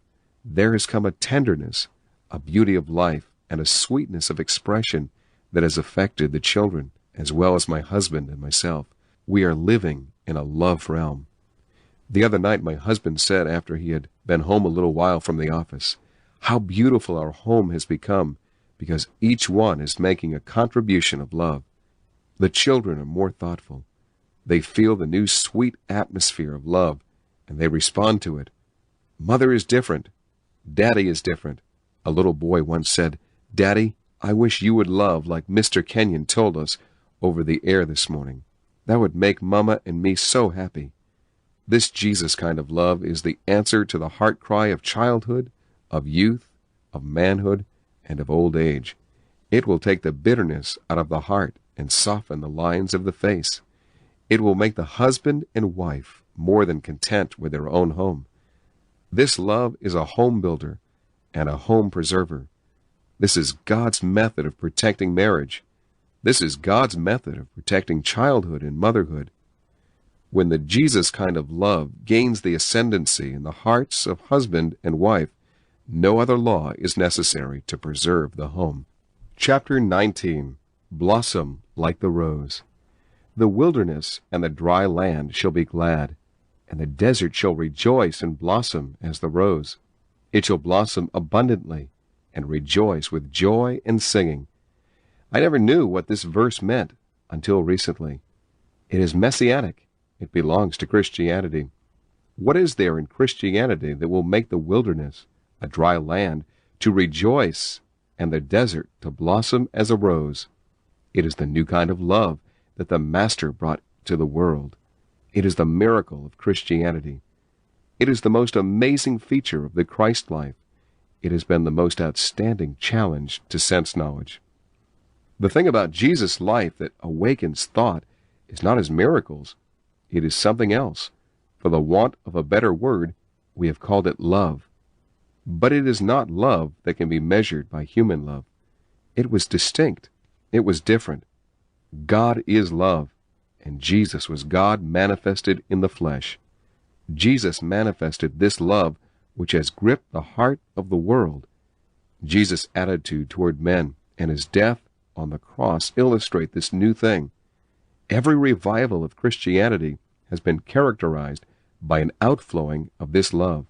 Speaker 1: there has come a tenderness, a beauty of life, and a sweetness of expression that has affected the children, as well as my husband and myself. We are living in a love realm. The other night my husband said, after he had been home a little while from the office, "How beautiful our home has become, because each one is making a contribution of love." The children are more thoughtful. They feel the new sweet atmosphere of love, and they respond to it. Mother is different. Daddy is different. A little boy once said, "Daddy, I wish you would love like Mr. Kenyon told us over the air this morning. That would make Mama and me so happy." This Jesus kind of love is the answer to the heart cry of childhood, of youth, of manhood, and of old age. It will take the bitterness out of the heart and soften the lines of the face. It will make the husband and wife more than content with their own home. This love is a home builder and a home preserver. This is God's method of protecting marriage. This is God's method of protecting childhood and motherhood. When the Jesus kind of love gains the ascendancy in the hearts of husband and wife, no other law is necessary to preserve the home. Chapter 19. Blossom like the rose. The wilderness and the dry land shall be glad, and the desert shall rejoice and blossom as the rose. It shall blossom abundantly and rejoice with joy and singing. I never knew what this verse meant until recently. It is messianic. It belongs to Christianity. What is there in Christianity that will make the wilderness, a dry land, to rejoice and the desert to blossom as a rose? It is the new kind of love that the Master brought to the world. It is the miracle of Christianity. It is the most amazing feature of the Christ life. It has been the most outstanding challenge to sense knowledge. The thing about Jesus' life that awakens thought is not his miracles. It is something else. For the want of a better word, we have called it love. But it is not love that can be measured by human love. It was distinct. It was different. God is love, and Jesus was God manifested in the flesh. Jesus manifested this love which has gripped the heart of the world. Jesus' attitude toward men and his death on the cross illustrate this new thing. Every revival of Christianity has been characterized by an outflowing of this love.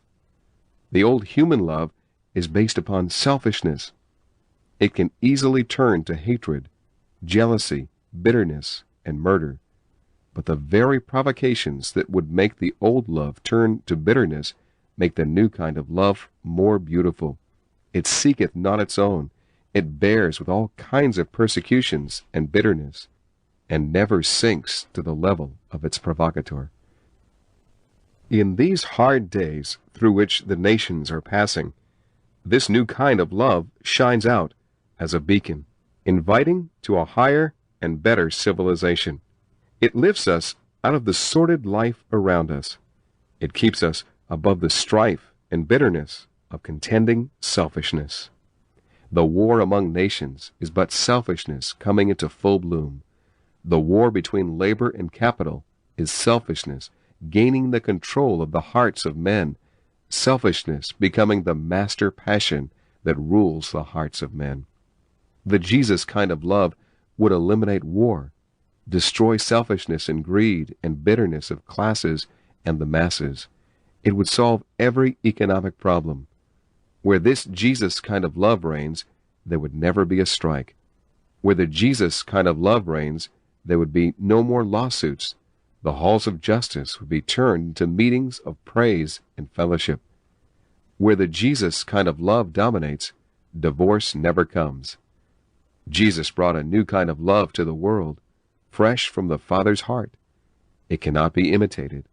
Speaker 1: The old human love is based upon selfishness. It can easily turn to hatred, jealousy, bitterness, and murder. But the very provocations that would make the old love turn to bitterness make the new kind of love more beautiful. It seeketh not its own. It bears with all kinds of persecutions and bitterness, and never sinks to the level of its provocateur. In these hard days through which the nations are passing, this new kind of love shines out as a beacon, inviting to a higher and better civilization. It lifts us out of the sordid life around us. It keeps us above the strife and bitterness of contending selfishness. The war among nations is but selfishness coming into full bloom. The war between labor and capital is selfishness gaining the control of the hearts of men, selfishness becoming the master passion that rules the hearts of men. The Jesus kind of love would eliminate war, destroy selfishness and greed and bitterness of classes and the masses. It would solve every economic problem. Where this Jesus kind of love reigns, there would never be a strike. Where the Jesus kind of love reigns, there would be no more lawsuits. The halls of justice would be turned into meetings of praise and fellowship. Where the Jesus kind of love dominates, divorce never comes. Jesus brought a new kind of love to the world, fresh from the Father's heart. It cannot be imitated.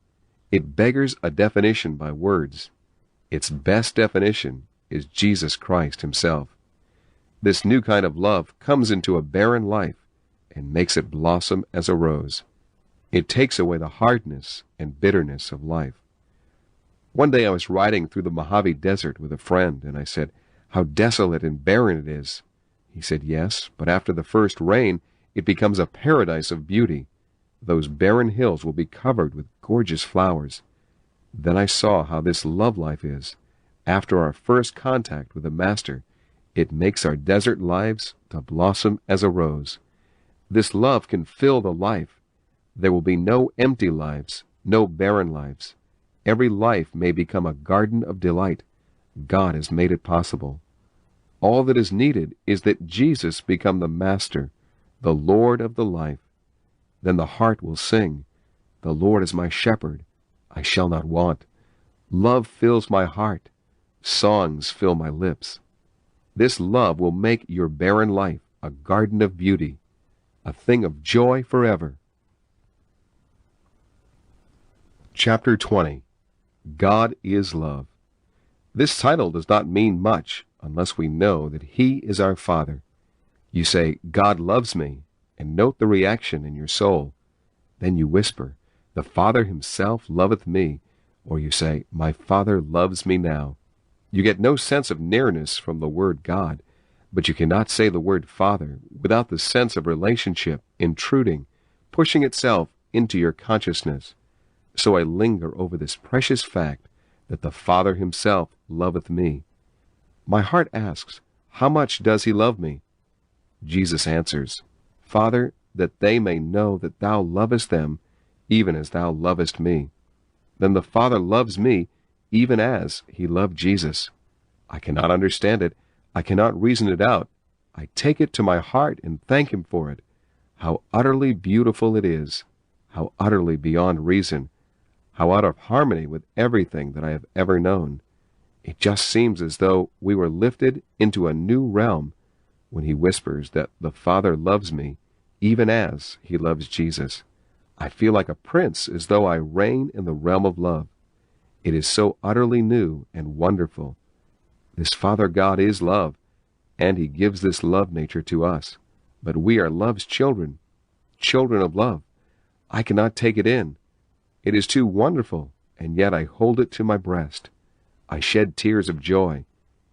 Speaker 1: It beggars a definition by words. Its best definition is Jesus Christ himself. This new kind of love comes into a barren life and makes it blossom as a rose. It takes away the hardness and bitterness of life. One day I was riding through the Mojave Desert with a friend, and I said, "How desolate and barren it is." He said, "Yes, but after the first rain, it becomes a paradise of beauty. Those barren hills will be covered with gorgeous flowers." Then I saw how this love life is. After our first contact with the Master, it makes our desert lives to blossom as a rose. This love can fill the life. There will be no empty lives, no barren lives. Every life may become a garden of delight. God has made it possible. All that is needed is that Jesus become the Master, the Lord of the life. Then the heart will sing, "The Lord is my shepherd, I shall not want." Love fills my heart. Songs fill my lips. This love will make your barren life a garden of beauty, a thing of joy forever. Chapter 20. God is Love. This title does not mean much unless we know that He is our Father. You say, "God loves me," and note the reaction in your soul. Then you whisper, "The Father himself loveth me," or you say, "My Father loves me now." You get no sense of nearness from the word God, but you cannot say the word Father without the sense of relationship intruding, pushing itself into your consciousness. So I linger over this precious fact that the Father himself loveth me. My heart asks, how much does he love me? Jesus answers, "Father, that they may know that thou lovest them, even as thou lovest me." Then the Father loves me, even as he loved Jesus. I cannot understand it. I cannot reason it out. I take it to my heart and thank him for it. How utterly beautiful it is. How utterly beyond reason. How out of harmony with everything that I have ever known. It just seems as though we were lifted into a new realm when he whispers that the Father loves me, even as he loves Jesus. I feel like a prince, as though I reign in the realm of love. It is so utterly new and wonderful. This Father God is love, and he gives this love nature to us. But we are love's children, children of love. I cannot take it in. It is too wonderful, and yet I hold it to my breast. I shed tears of joy.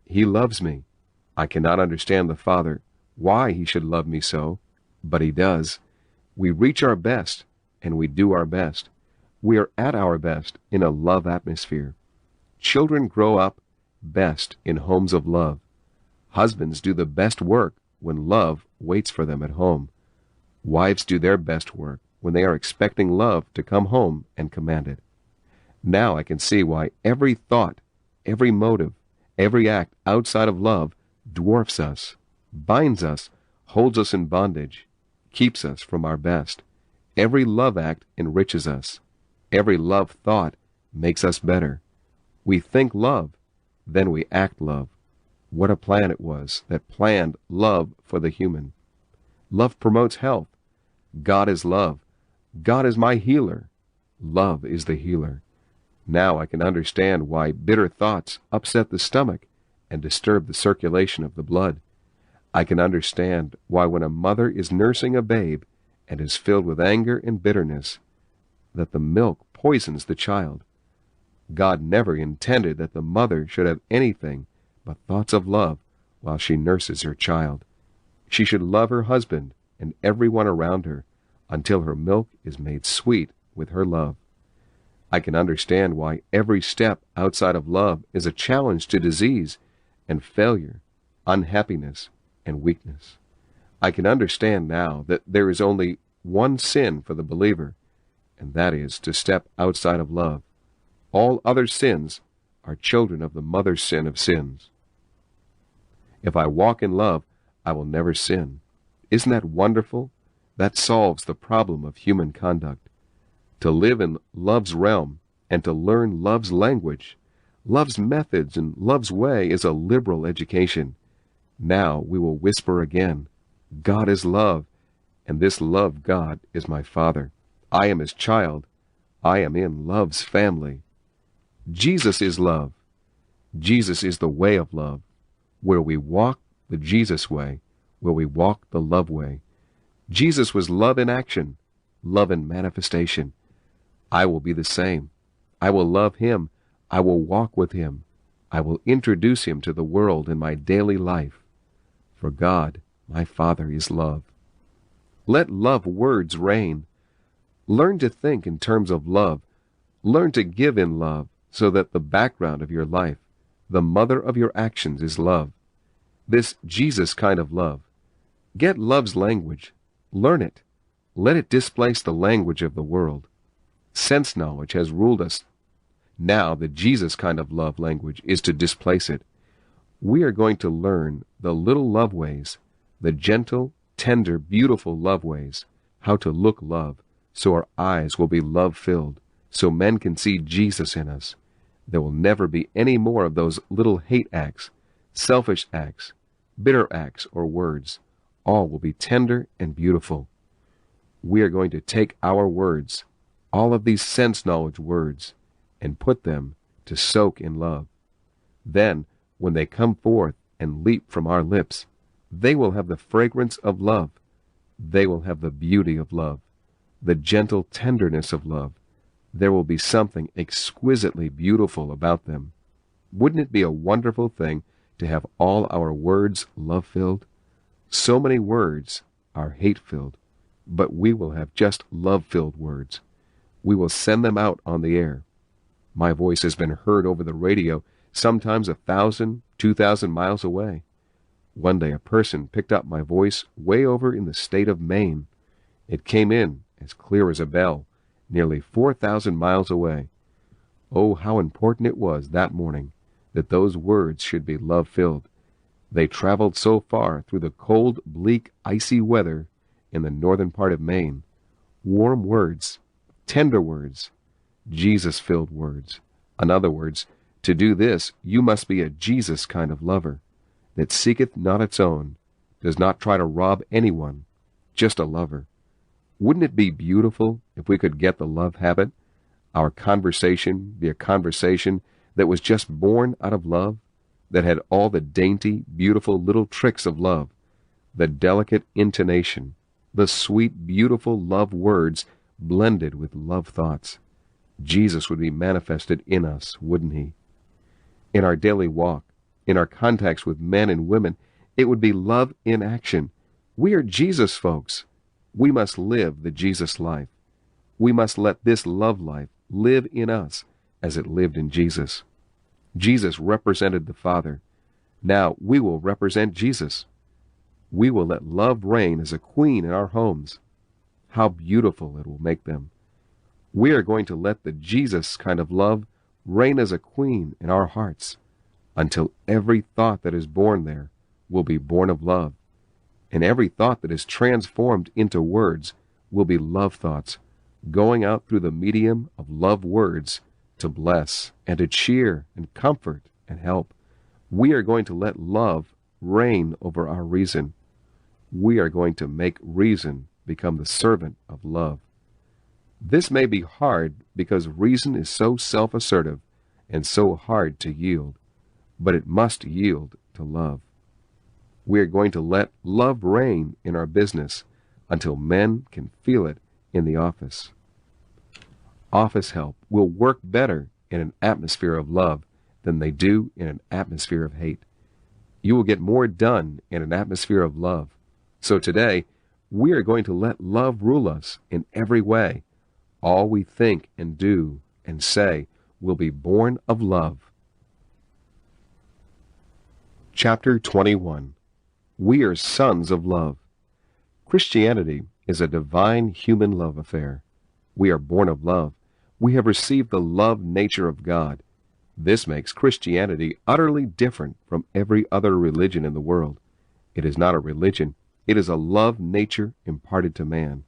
Speaker 1: He loves me. I cannot understand the Father, why he should love me so, but he does. We reach our best, and we do our best. We are at our best in a love atmosphere. Children grow up best in homes of love. Husbands do the best work when love waits for them at home. Wives do their best work when they are expecting love to come home and command it. Now I can see why every thought, every motive, every act outside of love dwarfs us, binds us, holds us in bondage, keeps us from our best. Every love act enriches us. Every love thought makes us better. We think love, then we act love. What a plan it was that planned love for the human. Love promotes health. God is love. God is my healer. Love is the healer. Now I can understand why bitter thoughts upset the stomach and disturb the circulation of the blood. I can understand why when a mother is nursing a babe and is filled with anger and bitterness, that the milk poisons the child. God never intended that the mother should have anything but thoughts of love while she nurses her child. She should love her husband and everyone around her until her milk is made sweet with her love. I can understand why every step outside of love is a challenge to disease and failure, unhappiness and weakness. I can understand now that there is only one sin for the believer, and that is to step outside of love. All other sins are children of the mother sin of sins. If I walk in love, I will never sin. Isn't that wonderful? That solves the problem of human conduct. To live in love's realm and to learn love's language, love's methods, and love's way is a liberal education. Now we will whisper again, God is love, and this love God is my Father. I am his child. I am in love's family. Jesus is love. Jesus is the way of love. Where we walk the Jesus way, where we walk the love way. Jesus was love in action, love in manifestation. I will be the same. I will love him. I will walk with him. I will introduce him to the world in my daily life. For God, my Father, is love. Let love words reign. Learn to think in terms of love. Learn to give in love so that the background of your life, the mother of your actions, is love. This Jesus kind of love. Get love's language. Learn it. Let it displace the language of the world. Sense knowledge has ruled us. Now the Jesus kind of love language is to displace it. We are going to learn the little love ways, the gentle, tender, beautiful love ways, how to look love, so our eyes will be love-filled, so men can see Jesus in us. There will never be any more of those little hate acts, selfish acts, bitter acts, or words. All will be tender and beautiful. We are going to take our words, all of these sense knowledge words, and put them to soak in love. Then, when they come forth and leap from our lips, they will have the fragrance of love. They will have the beauty of love, the gentle tenderness of love. There will be something exquisitely beautiful about them. Wouldn't it be a wonderful thing to have all our words love-filled? So many words are hate-filled, but we will have just love-filled words. We will send them out on the air. My voice has been heard over the radio, sometimes 1,000, 2,000 miles away. One day a person picked up my voice way over in the state of Maine. It came in as clear as a bell, nearly 4,000 miles away. Oh, how important it was that morning that those words should be love-filled. They traveled so far through the cold, bleak, icy weather in the northern part of Maine. Warm words, tender words, Jesus-filled words. In other words, to do this, you must be a Jesus kind of lover, that seeketh not its own, does not try to rob anyone, just a lover. Wouldn't it be beautiful if we could get the love habit? Our conversation be a conversation that was just born out of love, that had all the dainty, beautiful little tricks of love, the delicate intonation, the sweet, beautiful love words blended with love thoughts. Jesus would be manifested in us, wouldn't he? In our daily walk, in our contacts with men and women, it would be love in action. We are Jesus folks. We must live the Jesus life. We must let this love life live in us as it lived in Jesus. Jesus represented the Father. Now we will represent Jesus. We will let love reign as a queen in our homes. How beautiful it will make them. We are going to let the Jesus kind of love reign as a queen in our hearts until every thought that is born there will be born of love, and every thought that is transformed into words will be love thoughts, going out through the medium of love words to bless and to cheer and comfort and help. We are going to let love reign over our reason. We are going to make reason become the servant of love. This may be hard because reason is so self-assertive and so hard to yield, but it must yield to love. We are going to let love reign in our business, until men can feel it in the office. Office help will work better in an atmosphere of love than they do in an atmosphere of hate. You will get more done in an atmosphere of love. So today, we are going to let love rule us in every way. All we think and do and say will be born of love. Chapter 21. We are sons of love. Christianity is a divine human love affair. We are born of love. We have received the love nature of God. This makes Christianity utterly different from every other religion in the world. It is not a religion. It is a love nature imparted to man.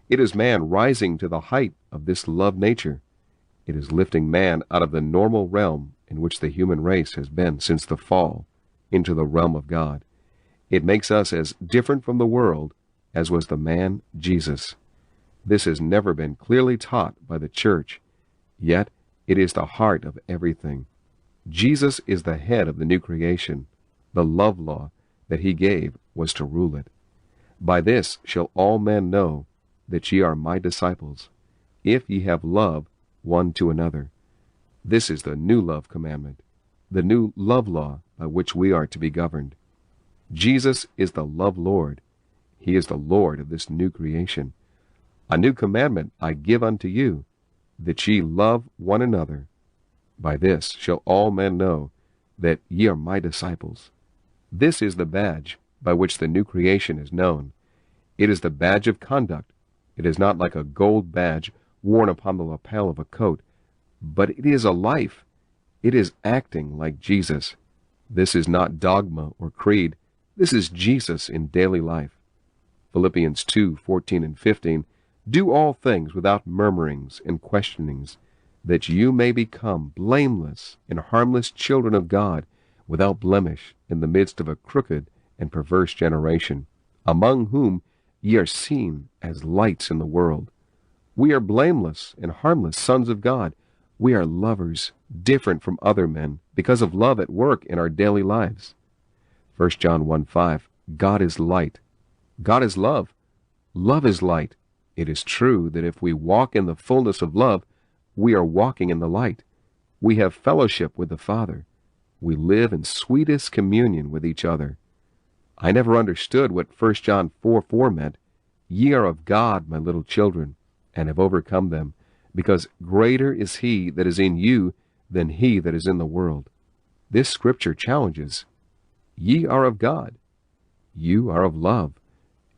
Speaker 1: It is man rising to the height of this love nature. It is lifting man out of the normal realm in which the human race has been since the fall into the realm of God. It makes us as different from the world as was the man Jesus. This has never been clearly taught by the church, yet it is the heart of everything. Jesus is the head of the new creation. The love law that he gave was to rule it. By this shall all men know that ye are my disciples, if ye have love one to another. This is the new love commandment, the new love law by which we are to be governed. Jesus is the love Lord. He is the Lord of this new creation. A new commandment I give unto you, that ye love one another. By this shall all men know that ye are my disciples. This is the badge by which the new creation is known. It is the badge of conduct. It is not like a gold badge worn upon the lapel of a coat, but it is a life. It is acting like Jesus. This is not dogma or creed. This is Jesus in daily life. Philippians 2:14 and 15, do all things without murmurings and questionings, that you may become blameless and harmless children of God, without blemish, in the midst of a crooked and perverse generation, among whom ye are seen as lights in the world. We are blameless and harmless sons of God. We are lovers, different from other men, because of love at work in our daily lives. 1 John 1:5, God is light. God is love. Love is light. It is true that if we walk in the fullness of love, we are walking in the light. We have fellowship with the Father. We live in sweetest communion with each other. I never understood what 1 John 4:4 meant. Ye are of God, my little children, and have overcome them, because greater is he that is in you than he that is in the world. This scripture challenges. Ye are of God. You are of love.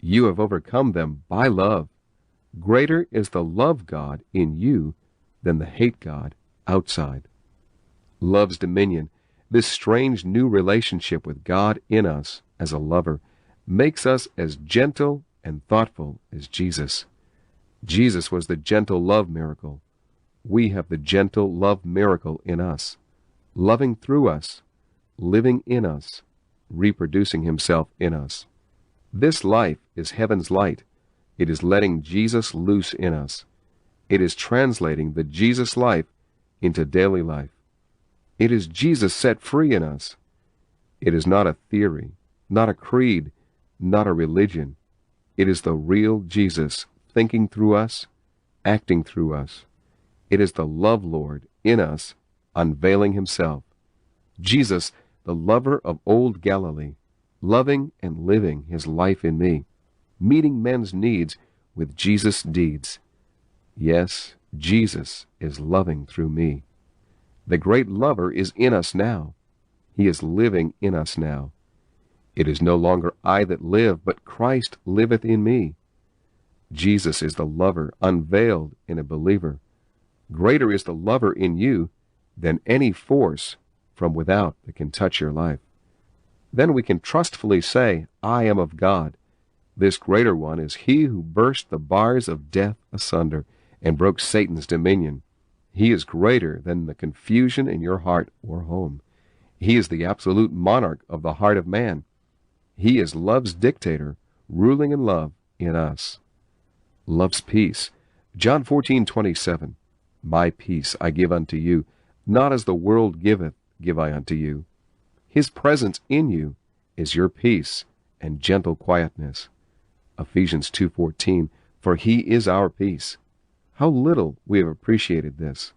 Speaker 1: You have overcome them by love. Greater is the love God in you than the hate God outside. Love's dominion, this strange new relationship with God in us as a lover, makes us as gentle and thoughtful as Jesus. Jesus was the gentle love miracle. We have the gentle love miracle in us, loving through us, living in us, reproducing himself in us. This life is heaven's light. It is letting Jesus loose in us. It is translating the Jesus life into daily life. It is Jesus set free in us. It is not a theory, not a creed, not a religion. It is the real Jesus thinking through us, acting through us. It is the love Lord in us, unveiling himself. Jesus, the lover of old Galilee, loving and living his life in me, meeting men's needs with Jesus' deeds. Yes, Jesus is loving through me. The great lover is in us now. He is living in us now. It is no longer I that live, but Christ liveth in me. Jesus is the lover unveiled in a believer. Greater is the lover in you than any force from without that can touch your life. Then we can trustfully say, I am of God. This greater one is he who burst the bars of death asunder and broke Satan's dominion. He is greater than the confusion in your heart or home. He is the absolute monarch of the heart of man. He is love's dictator, ruling in love in us. Love's peace. John 14:27. My peace I give unto you, not as the world giveth, give I unto you. His presence in you is your peace and gentle quietness. Ephesians 2:14, for he is our peace. How little we have appreciated this.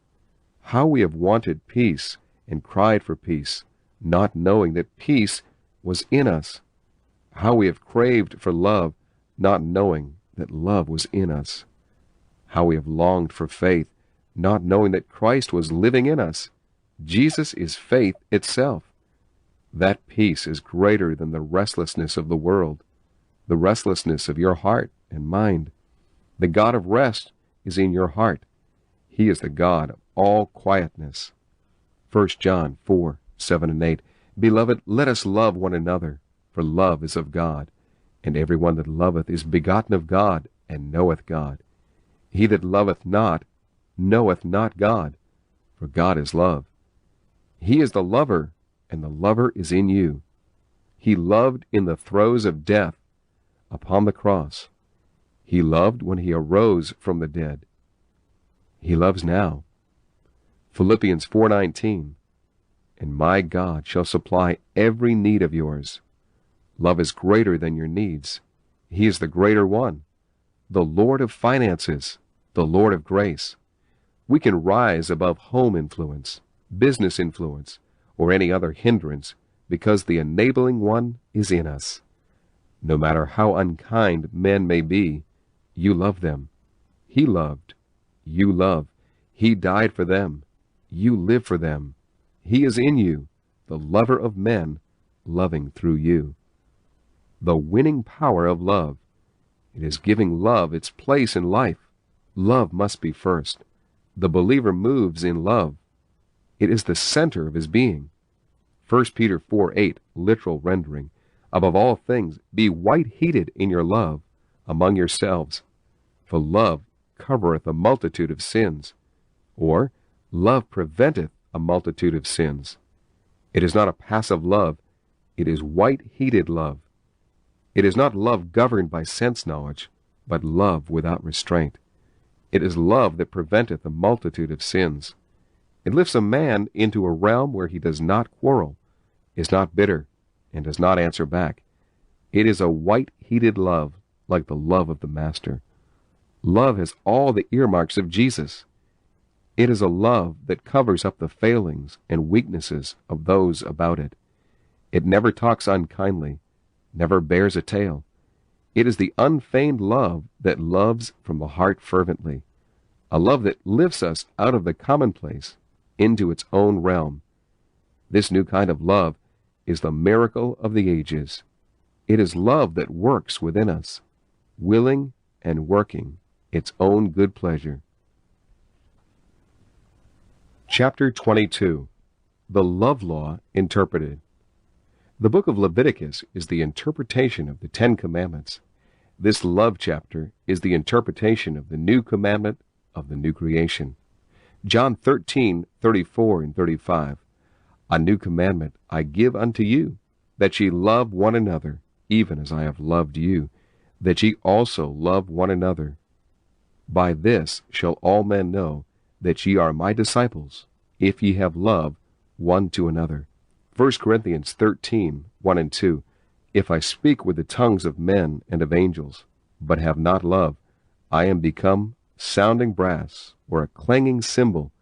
Speaker 1: How we have wanted peace and cried for peace, not knowing that peace was in us. How we have craved for love, not knowing that love was in us. How we have longed for faith, not knowing that Christ was living in us. Jesus is faith itself. That peace is greater than the restlessness of the world, the restlessness of your heart and mind. The God of rest is in your heart. He is the God of all quietness. 1 John 4:7 and 8. Beloved, let us love one another, for love is of God. And every one that loveth is begotten of God, and knoweth God. He that loveth not, knoweth not God, for God is love. He is the lover, and the lover is in you. He loved in the throes of death upon the cross. He loved when he arose from the dead. He loves now. Philippians 4:19. And my God shall supply every need of yours. Love is greater than your needs. He is the greater one, the Lord of finances, the Lord of grace. We can rise above home influence, business influence, or any other hindrance because the enabling one is in us. No matter how unkind men may be, you love them. He loved. You love. He died for them. You live for them. He is in you, the lover of men, loving through you. The winning power of love. It is giving love its place in life. Love must be first. The believer moves in love. It is the center of his being. 1 Peter 4:8, literal rendering. Above all things, be white-heated in your love among yourselves, for love covereth a multitude of sins. Or, love preventeth a multitude of sins. It is not a passive love. It is white-heated love. It is not love governed by sense knowledge, but love without restraint. It is love that preventeth a multitude of sins. It lifts a man into a realm where he does not quarrel, is not bitter, and does not answer back. It is a white-heated love, like the love of the Master. Love has all the earmarks of Jesus. It is a love that covers up the failings and weaknesses of those about it. It never talks unkindly, never bears a tale. It is the unfeigned love that loves from the heart fervently, a love that lifts us out of the commonplace into its own realm. This new kind of love is the miracle of the ages. It is love that works within us, willing and working its own good pleasure. Chapter 22. The Love Law Interpreted. The book of Leviticus is the interpretation of the Ten Commandments. This love chapter is the interpretation of the new commandment of the new creation. John 13:34 and 35. A new commandment I give unto you, that ye love one another, even as I have loved you, that ye also love one another. By this shall all men know that ye are my disciples, if ye have love one to another. 1 Corinthians 13:1 and 2. If I speak with the tongues of men and of angels, but have not love, I am become sounding brass, or a clanging cymbal.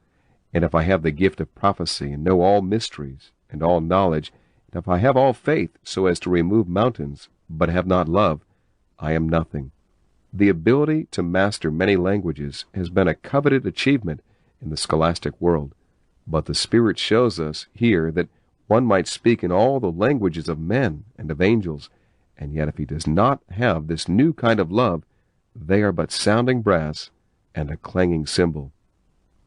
Speaker 1: And if I have the gift of prophecy, and know all mysteries, and all knowledge, and if I have all faith so as to remove mountains, but have not love, I am nothing. The ability to master many languages has been a coveted achievement in the scholastic world, but the Spirit shows us here that one might speak in all the languages of men and of angels, and yet if he does not have this new kind of love, they are but sounding brass and a clanging cymbal.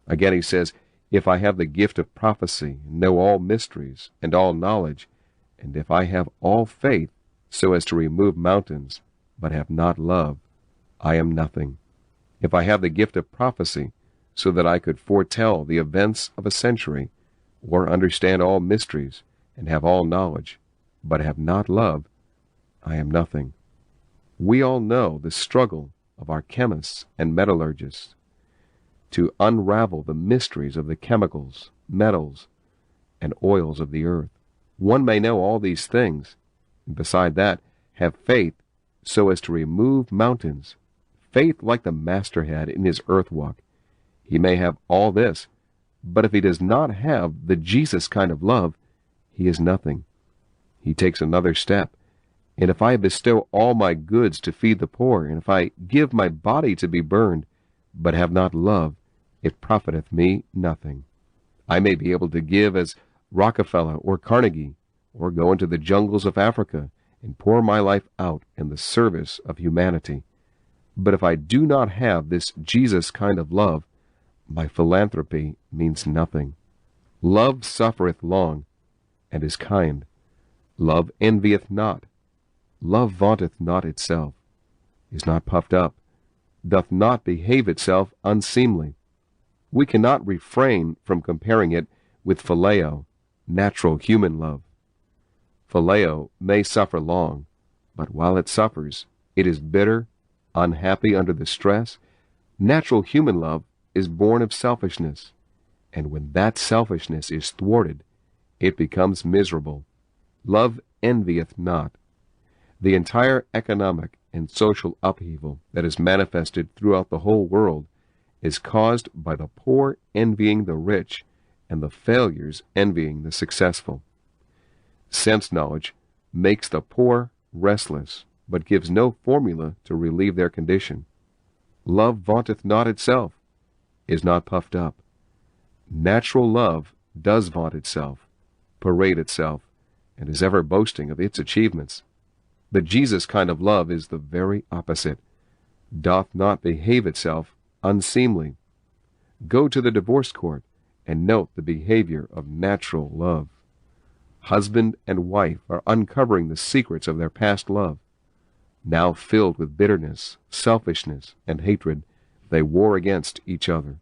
Speaker 1: Again he says, if I have the gift of prophecy, and know all mysteries, and all knowledge, and if I have all faith so as to remove mountains, but have not love, I am nothing. If I have the gift of prophecy, so that I could foretell the events of a century, or understand all mysteries, and have all knowledge, but have not love, I am nothing. We all know the struggle of our chemists and metallurgists to unravel the mysteries of the chemicals, metals, and oils of the earth. One may know all these things, and beside that, have faith so as to remove mountains, faith like the Master had in his earth walk. He may have all this, but if he does not have the Jesus kind of love, he is nothing. He takes another step. And if I bestow all my goods to feed the poor, and if I give my body to be burned, but have not love, it profiteth me nothing. I may be able to give as Rockefeller or Carnegie, or go into the jungles of Africa and pour my life out in the service of humanity. But if I do not have this Jesus kind of love, my philanthropy means nothing. Love suffereth long, and is kind. Love envieth not. Love vaunteth not itself, is not puffed up, doth not behave itself unseemly. We cannot refrain from comparing it with phileo, natural human love. Phileo may suffer long, but while it suffers, it is bitter, unhappy under the stress. Natural human love is born of selfishness, and when that selfishness is thwarted, it becomes miserable. Love envieth not. The entire economic and social upheaval that is manifested throughout the whole world is caused by the poor envying the rich and the failures envying the successful. Sense knowledge makes the poor restless, but gives no formula to relieve their condition. Love vaunteth not itself, is not puffed up. Natural love does vaunt itself, parade itself, and is ever boasting of its achievements. The Jesus kind of love is the very opposite, doth not behave itself unseemly. Go to the divorce court and note the behavior of natural love. Husband and wife are uncovering the secrets of their past love. Now filled with bitterness, selfishness, and hatred, they war against each other.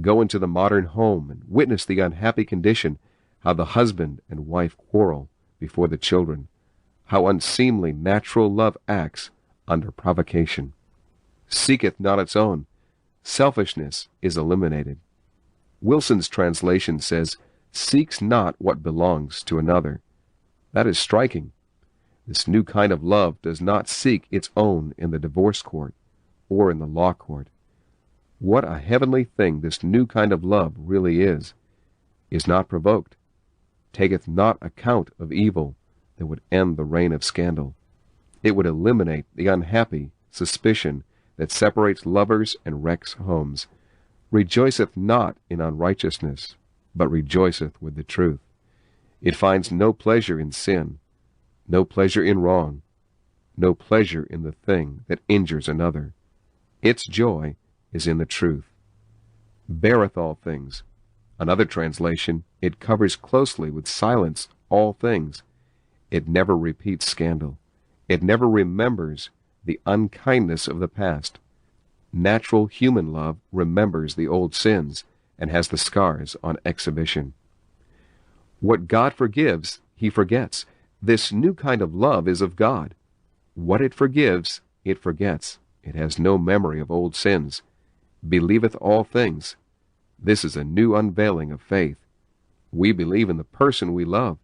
Speaker 1: Go into the modern home and witness the unhappy condition, how the husband and wife quarrel before the children, how unseemly natural love acts under provocation. Seeketh not its own. Selfishness is eliminated. Wilson's translation says, seeks not what belongs to another. That is striking. This new kind of love does not seek its own in the divorce court or in the law court. What a heavenly thing this new kind of love really is not provoked, taketh not account of evil that would end the reign of scandal. It would eliminate the unhappy suspicion that separates lovers and wrecks homes, rejoiceth not in unrighteousness, but rejoiceth with the truth. It finds no pleasure in sin, no pleasure in wrong, no pleasure in the thing that injures another. Its joy is in the truth. Beareth all things. Another translation, it covers closely with silence all things. It never repeats scandal. It never remembers the unkindness of the past. Natural human love remembers the old sins and has the scars on exhibition. What God forgives, he forgets. This new kind of love is of God. What it forgives, it forgets. It has no memory of old sins. Believeth all things. This is a new unveiling of faith. We believe in the person we love.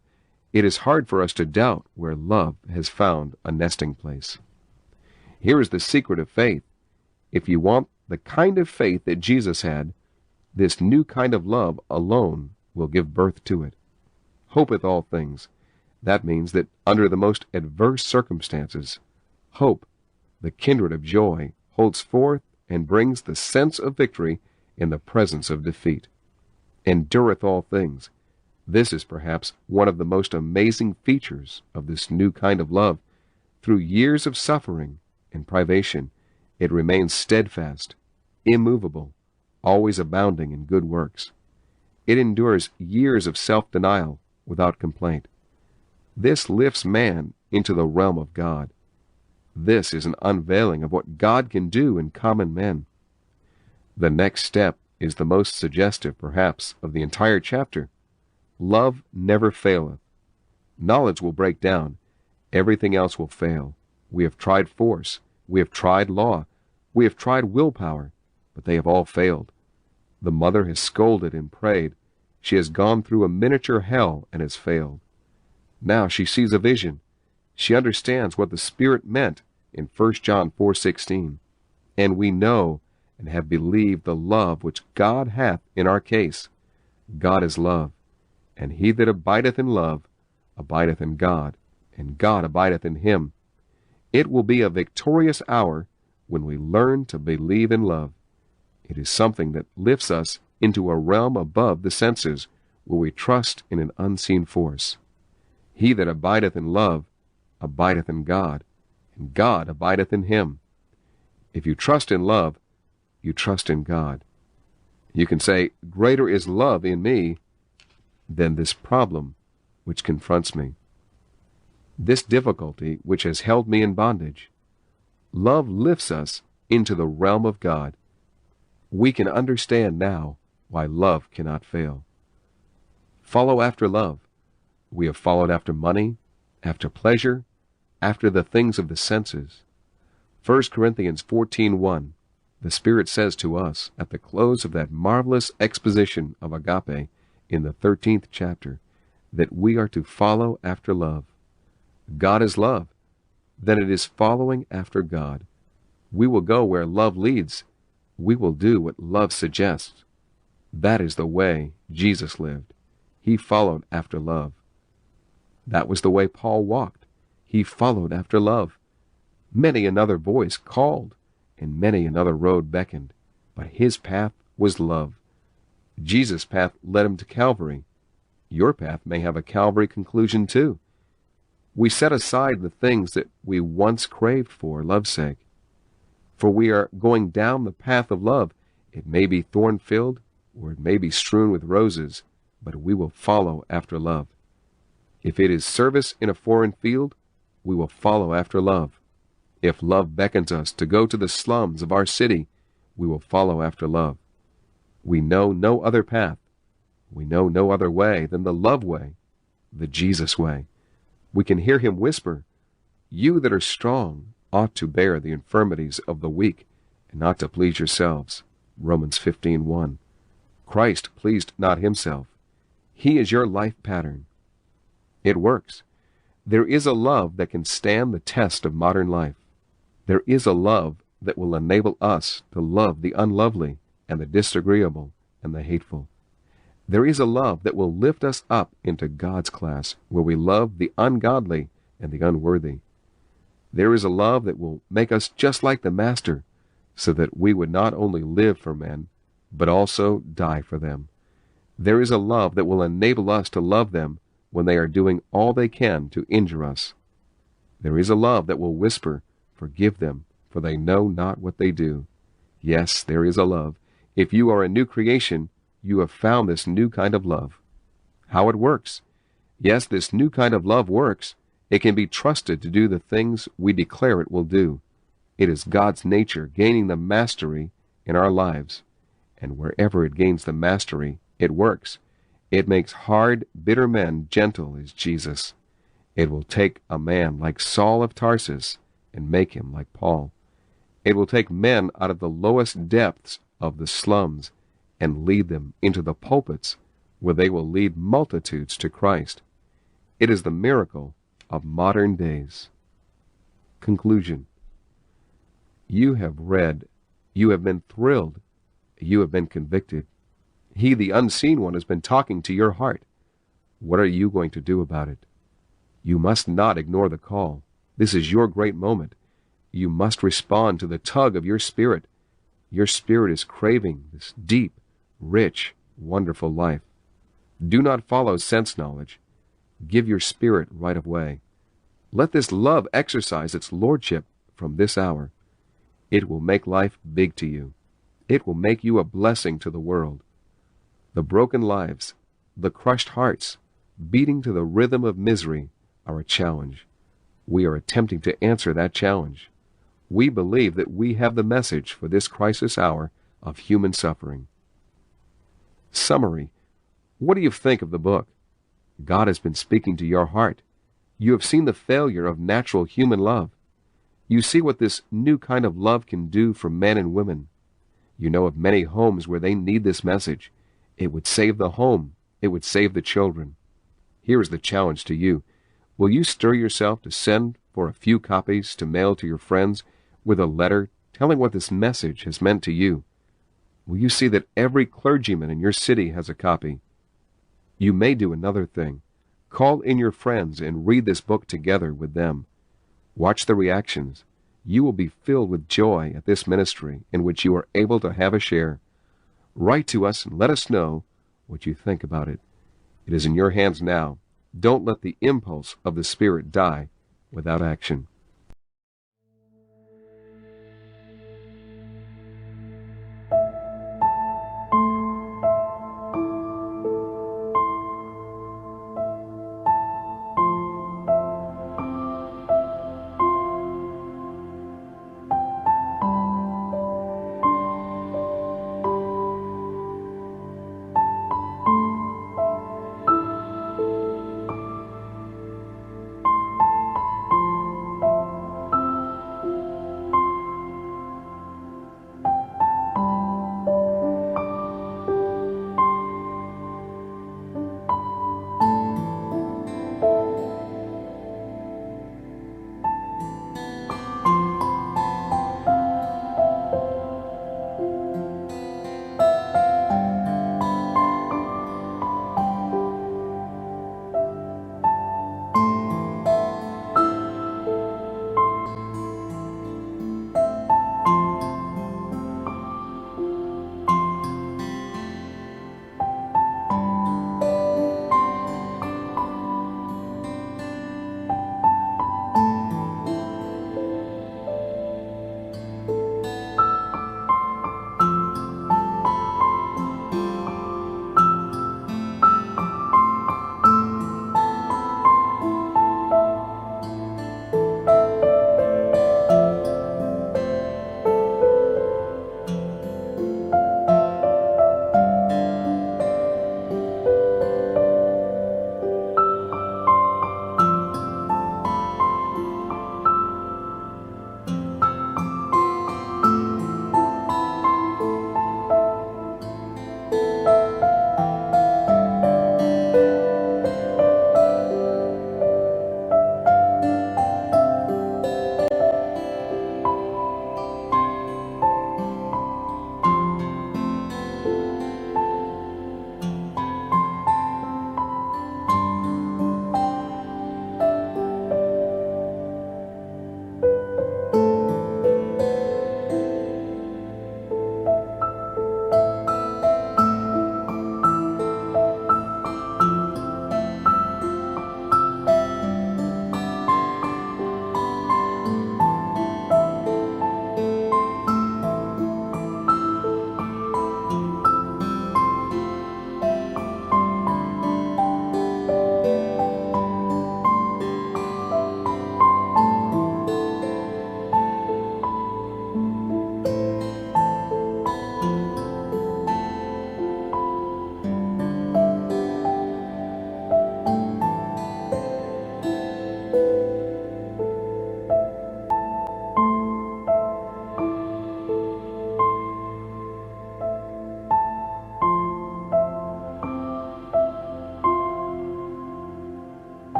Speaker 1: It is hard for us to doubt where love has found a nesting place. Here is the secret of faith. If you want the kind of faith that Jesus had, this new kind of love alone will give birth to it. Hopeth all things. That means that under the most adverse circumstances, hope, the kindred of joy, holds forth and brings the sense of victory in the presence of defeat. Endureth all things. This is perhaps one of the most amazing features of this new kind of love. Through years of suffering and privation, it remains steadfast, immovable, always abounding in good works. It endures years of self-denial without complaint. This lifts man into the realm of God. This is an unveiling of what God can do in common men. The next step is the most suggestive, perhaps, of the entire chapter. Love never faileth. Knowledge will break down. Everything else will fail. We have tried force. We have tried law. We have tried willpower, but they have all failed. The mother has scolded and prayed. She has gone through a miniature hell and has failed. Now she sees a vision. She understands what the Spirit meant in 1 John 4:16. And we know and have believed the love which God hath in our case. God is love, and he that abideth in love abideth in God, and God abideth in him. It will be a victorious hour when we learn to believe in love. It is something that lifts us into a realm above the senses, where we trust in an unseen force. He that abideth in love abideth in God, and God abideth in him. If you trust in love, you trust in God. You can say, greater is love in me than this problem which confronts me, this difficulty which has held me in bondage. Love lifts us into the realm of God. We can understand now why love cannot fail. Follow after love. We have followed after money, after pleasure, after the things of the senses. 1 Corinthians 14:1, the Spirit says to us at the close of that marvelous exposition of agape in the 13th chapter, that we are to follow after love. God is love. Then it is following after God. We will go where love leads. We will do what love suggests. That is the way Jesus lived. He followed after love. That was the way Paul walked. He followed after love. Many another voice called, and many another road beckoned, but his path was love. Jesus' path led him to Calvary. Your path may have a Calvary conclusion too. We set aside the things that we once craved for love's sake. For we are going down the path of love. It may be thorn-filled, or it may be strewn with roses, but we will follow after love. If it is service in a foreign field, we will follow after love. If love beckons us to go to the slums of our city, we will follow after love. We know no other path. We know no other way than the love way, the Jesus way. We can hear him whisper, "You that are strong ought to bear the infirmities of the weak, and not to please yourselves." Romans 15:1. Christ pleased not himself. He is your life pattern. It works. There is a love that can stand the test of modern life. There is a love that will enable us to love the unlovely and the disagreeable and the hateful. There is a love that will lift us up into God's class, where we love the ungodly and the unworthy. There is a love that will make us just like the Master, so that we would not only live for men, but also die for them. There is a love that will enable us to love them when they are doing all they can to injure us. There is a love that will whisper, "Forgive them, for they know not what they do." Yes, there is a love. If you are a new creation, you have found this new kind of love. How it works? Yes, this new kind of love works. It can be trusted to do the things we declare it will do. It is God's nature gaining the mastery in our lives. And wherever it gains the mastery, it works. It makes hard, bitter men gentle as Jesus. It will take a man like Saul of Tarsus and make him like Paul. It will take men out of the lowest depths of the slums and lead them into the pulpits, where they will lead multitudes to Christ. It is the miracle of modern days. Conclusion. You have read, you have been thrilled, you have been convicted. He, the unseen one, has been talking to your heart. What are you going to do about it? You must not ignore the call. This is your great moment. You must respond to the tug of your spirit. Your spirit is craving this deep, rich, wonderful life. Do not follow sense knowledge. Give your spirit right of way. Let this love exercise its lordship from this hour. It will make life big to you. It will make you a blessing to the world. The broken lives, the crushed hearts, beating to the rhythm of misery are a challenge. We are attempting to answer that challenge. We believe that we have the message for this crisis hour of human suffering. Summary. What do you think of the book? God has been speaking to your heart. You have seen the failure of natural human love. You see what this new kind of love can do for men and women. You know of many homes where they need this message. It would save the home. It would save the children. Here is the challenge to you. Will you stir yourself to send for a few copies to mail to your friends with a letter telling what this message has meant to you? Will you see that every clergyman in your city has a copy? You may do another thing. Call in your friends and read this book together with them. Watch the reactions. You will be filled with joy at this ministry in which you are able to have a share. Write to us and let us know what you think about it. It is in your hands now. Don't let the impulse of the Spirit die without action.